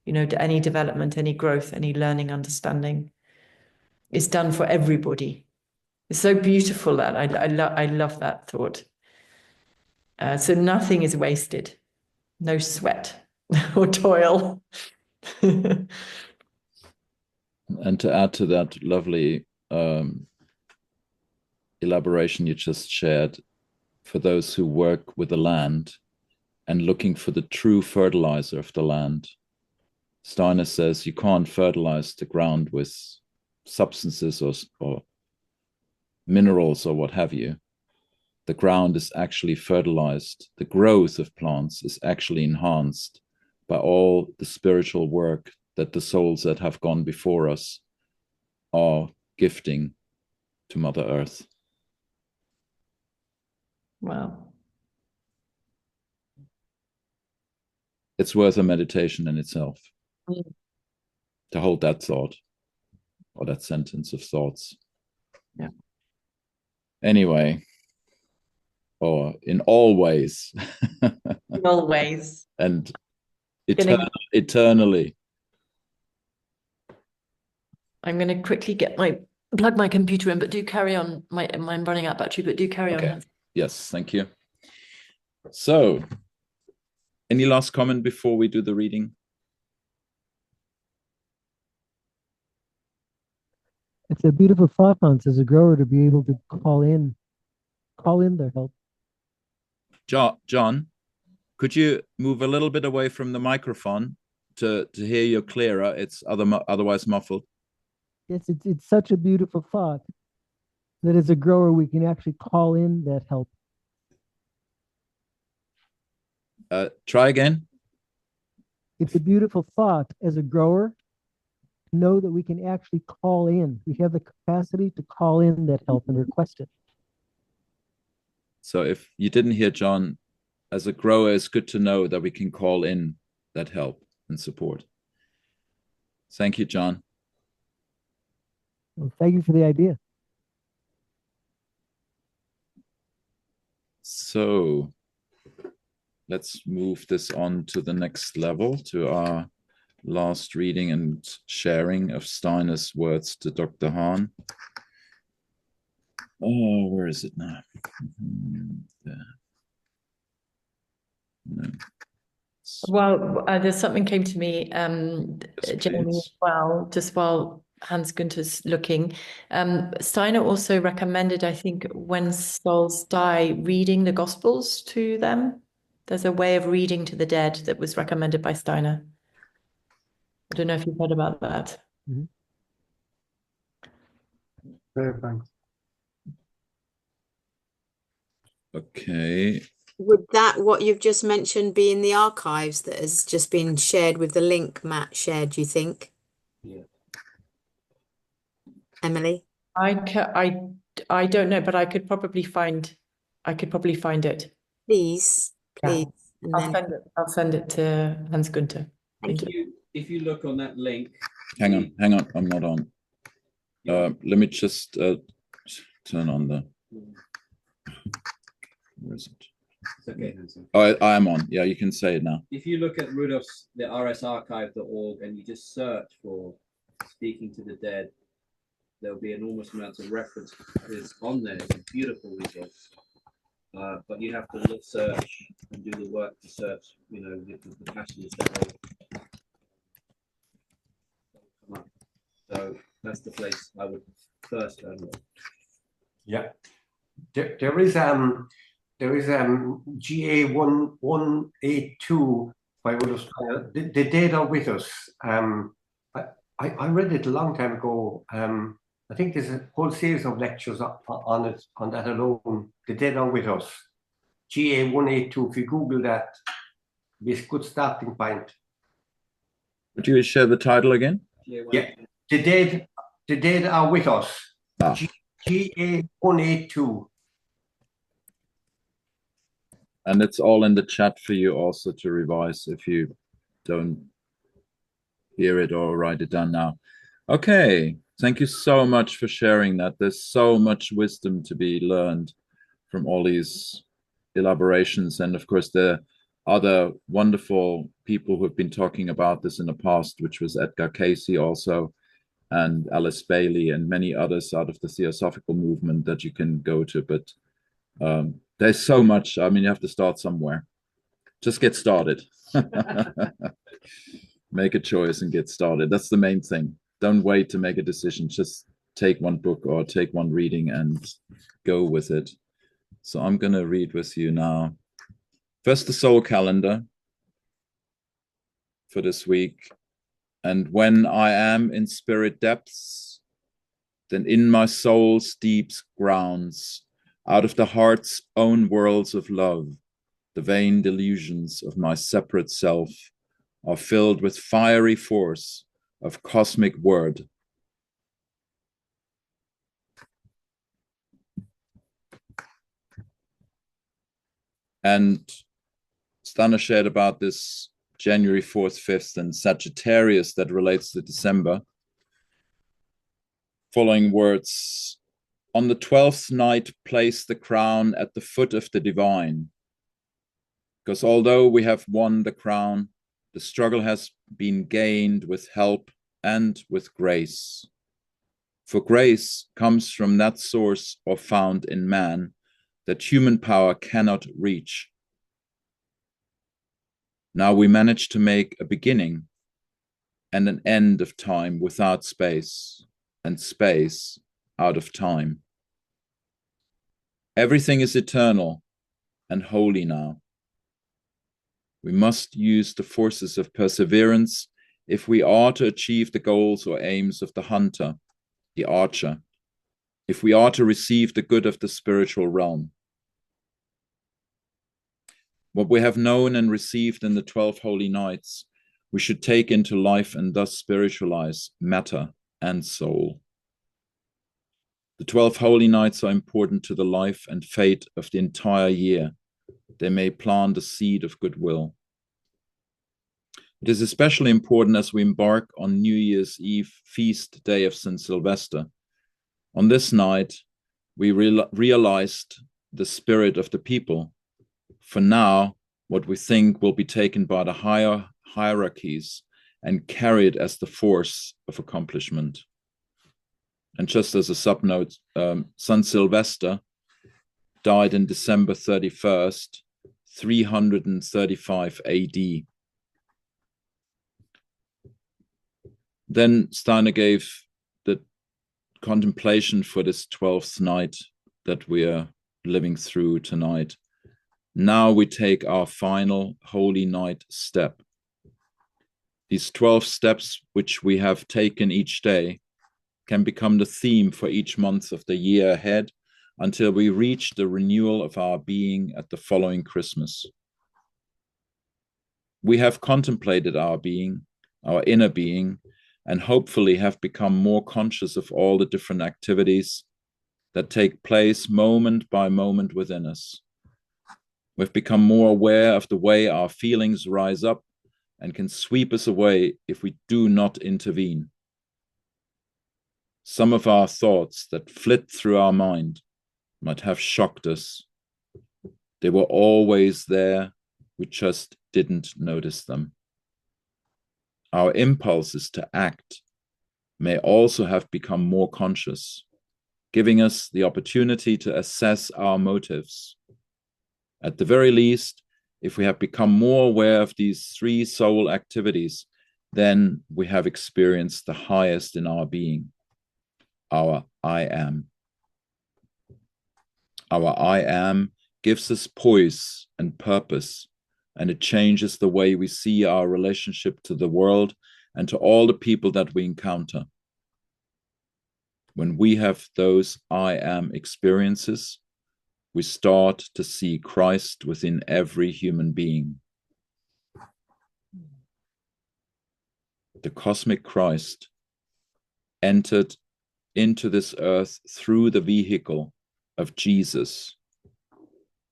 To any development, any growth, any learning, understanding is done for everybody. It's so beautiful that I love that thought. So nothing is wasted, no sweat or toil. And to add to that lovely elaboration you just shared, for those who work with the land and looking for the true fertilizer of the land, Steiner says you can't fertilize the ground with substances or minerals or what have you. The ground is actually fertilized. The growth of plants is actually enhanced by all the spiritual work that the souls that have gone before us are gifting to Mother Earth. Wow. It's worth a meditation in itself to hold that thought or that sentence of thoughts. Yeah. Anyway, or in all ways. In all ways. And eternally. I'm going to quickly plug my computer in, but do carry on. I'm running out of battery, but do carry on. Yes, thank you. So, any last comment before we do the reading? It's a beautiful thought, Hans, as a grower, to be able to call in their help. John, could you move a little bit away from the microphone to hear you clearer? It's otherwise muffled. Yes, it's such a beautiful thought that as a grower, we can actually call in that help. Try again. It's a beautiful thought as a grower to know that we can actually call in. We have the capacity to call in that help and request it. So if you didn't hear John, as a grower, it's good to know that we can call in that help and support. Thank you, John. Well, thank you for the idea. So let's move this on to the next level, to our last reading and sharing of Steiner's words to Dr. Hahn. Oh, where is it now? There. No. Well, there's something came to me, Jamie, please. as well, just while Hans-Günter's looking. Steiner also recommended, I think, when souls die, reading the Gospels to them. There's a way of reading to the dead that was recommended by Steiner. I don't know if you've heard about that. Mhm. Yeah, thanks. Okay. Would that, what you've just mentioned, be in the archives that has just been shared with the link Matt shared, do you think? Yeah. Emily? I don't know, but I could probably find it. Please, Yeah. please. And then I'll send it to Hans-Günter. thank Thank you. If you look on that link, Hang on, I'm not on. Let me just turn on the. Where is it? it's okay, Hanson. Oh, I am on. Yeah, you can say it now. If you look at Rudolph's, the rsarchive.org, and you just search for Speaking to the Dead, there'll be enormous amounts of references on there. It's a beautiful resource. But you have to search and do the work to search, you know, the passages that will come up. So that's the place I would first look. Yeah, there is GA 1182 by Rudolf Steiner. The dead are with us. I read it a long time ago. I think there's a whole series of lectures on it, on that alone. The dead are with us. GA 182. If you Google that, it's a good starting point. Would you share the title again? Yeah, the dead are with us. Ah. GA 182. And it's all in the chat for you also to revise if you don't hear it or write it down now. Okay, thank you so much for sharing that. There's so much wisdom to be learned from all these elaborations. And of course, there are other wonderful people who have been talking about this in the past, which was Edgar Casey also, and Alice Bailey, and many others out of the Theosophical movement that you can go to. But there's so much. I mean, you have to start somewhere. Just get started. Make a choice and get started. That's the main thing. Don't wait to make a decision. Just take one book or take one reading and go with it. So I'm going to read with you now. First, the soul calendar for this week. And when I am in spirit depths, then in my soul's deep grounds, out of the heart's own worlds of love, the vain delusions of my separate self are filled with fiery force of cosmic word. And Stana shared about this January 4th, 5th, and Sagittarius that relates to December. Following words: on the 12th night, place the crown at the foot of the divine. Because although we have won the crown, the struggle has been gained with help and with grace. For grace comes from that source or found in man that human power cannot reach. Now we manage to make a beginning and an end of time without space, and space out of time. Everything is eternal and holy now. We must use the forces of perseverance if we are to achieve the goals or aims of the hunter, the archer, if we are to receive the good of the spiritual realm. What we have known and received in the 12 holy nights, we should take into life and thus spiritualize matter and soul. The 12 holy nights are important to the life and fate of the entire year. They may plant a seed of goodwill. It is especially important as we embark on New Year's Eve feast day of St. Sylvester. On this night, we realized the spirit of the people. For now, what we think will be taken by the higher hierarchies and carried as the force of accomplishment. And just as a subnote, San Sylvester died in December 31st, 335 AD. Then Steiner gave the contemplation for this 12th night that we are living through tonight. Now we take our final holy night step. These 12 steps which we have taken each day can become the theme for each month of the year ahead until we reach the renewal of our being at the following Christmas. We have contemplated our being, our inner being, and hopefully have become more conscious of all the different activities that take place moment by moment within us. We've become more aware of the way our feelings rise up and can sweep us away if we do not intervene. Some of our thoughts that flit through our mind might have shocked us. They were always there, we just didn't notice them. Our impulses to act may also have become more conscious, giving us the opportunity to assess our motives. At the very least, if we have become more aware of these three soul activities, then we have experienced the highest in our being, our I am. Our I am gives us poise and purpose, and it changes the way we see our relationship to the world and to all the people that we encounter. When we have those I am experiences, we start to see Christ within every human being. The cosmic Christ entered into this earth through the vehicle of Jesus,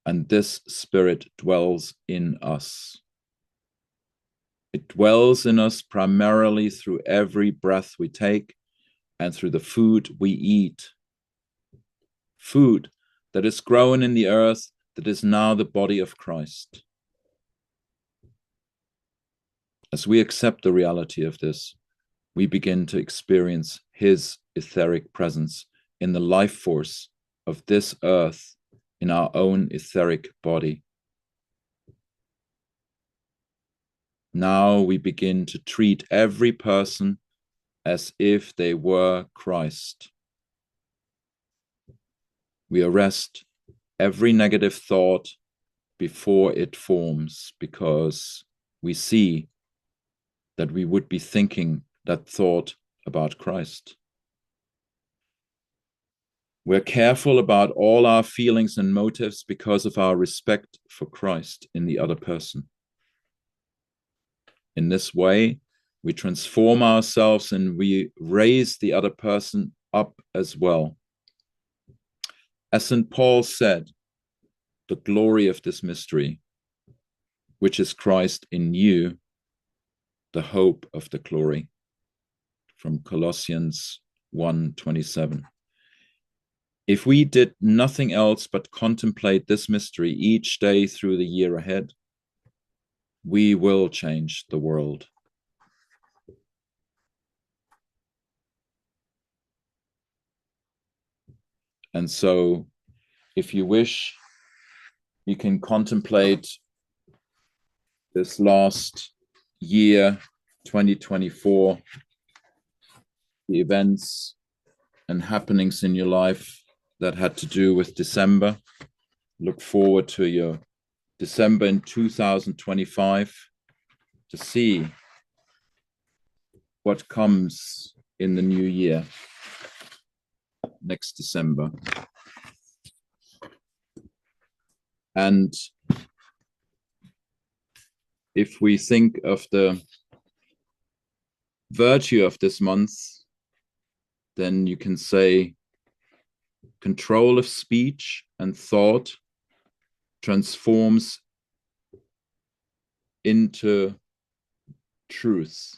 and this spirit dwells in us. It dwells in us primarily through every breath we take and through the food we eat. Food that is grown in the earth, that is now the body of Christ. As we accept the reality of this, we begin to experience his etheric presence in the life force of this earth, in our own etheric body. Now we begin to treat every person as if they were Christ. We arrest every negative thought before it forms, because we see that we would be thinking that thought about Christ. We're careful about all our feelings and motives because of our respect for Christ in the other person. In this way, we transform ourselves and we raise the other person up as well. As St. Paul said, the glory of this mystery, which is Christ in you, the hope of the glory, from Colossians 1:27. If we did nothing else but contemplate this mystery each day through the year ahead, we will change the world. And so, if you wish, you can contemplate this last year, 2024, the events and happenings in your life that had to do with December. Look forward to your December in 2025 to see what comes in the new year, next December. And if we think of the virtue of this month, then you can say control of speech and thought transforms into truth.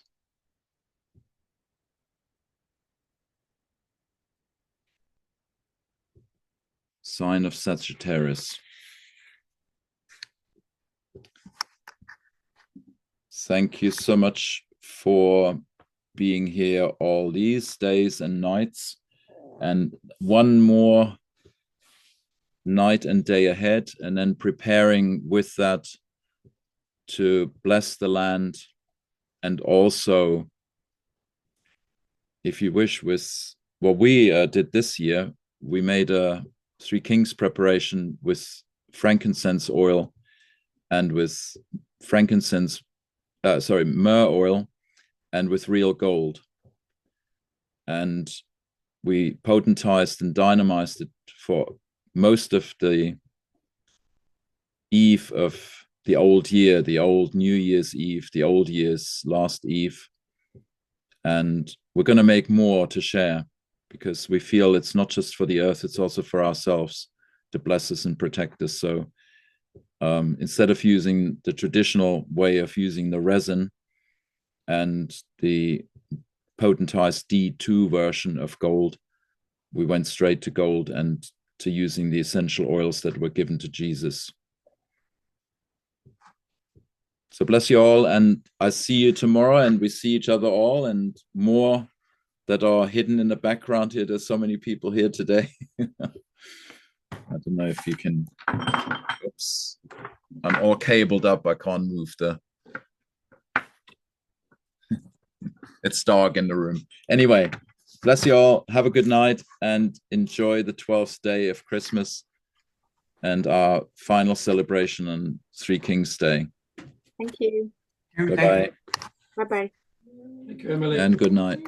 Sign of Sagittarius. Thank you so much for being here all these days and nights. And one more night and day ahead, and then preparing with that to bless the land. And also, if you wish, with what we did this year, we made a Three Kings preparation with frankincense oil and with myrrh oil and with real gold. And we potentized and dynamized it for most of the eve of the old year, the old New Year's Eve, the old year's last eve. And we're going to make more to share, because we feel it's not just for the earth, it's also for ourselves to bless us and protect us. So instead of using the traditional way of using the resin and the potentized D2 version of gold, we went straight to gold and to using the essential oils that were given to Jesus. So bless you all, and I see you tomorrow, and we see each other all, and more that are hidden in the background here. There's so many people here today. I don't know if you can, oops, I'm all cabled up, I can't move it's dark in the room. Anyway, bless you all, have a good night, and enjoy the 12th day of Christmas and our final celebration on Three Kings Day. Thank you. Bye-bye. Bye-bye. Thank you, Emily. And good night.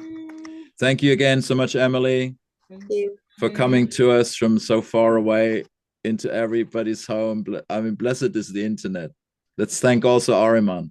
Thank you again so much, Emily, Thank you. for coming to us from so far away into everybody's home. I mean, blessed is the internet. Let's thank also Ariman.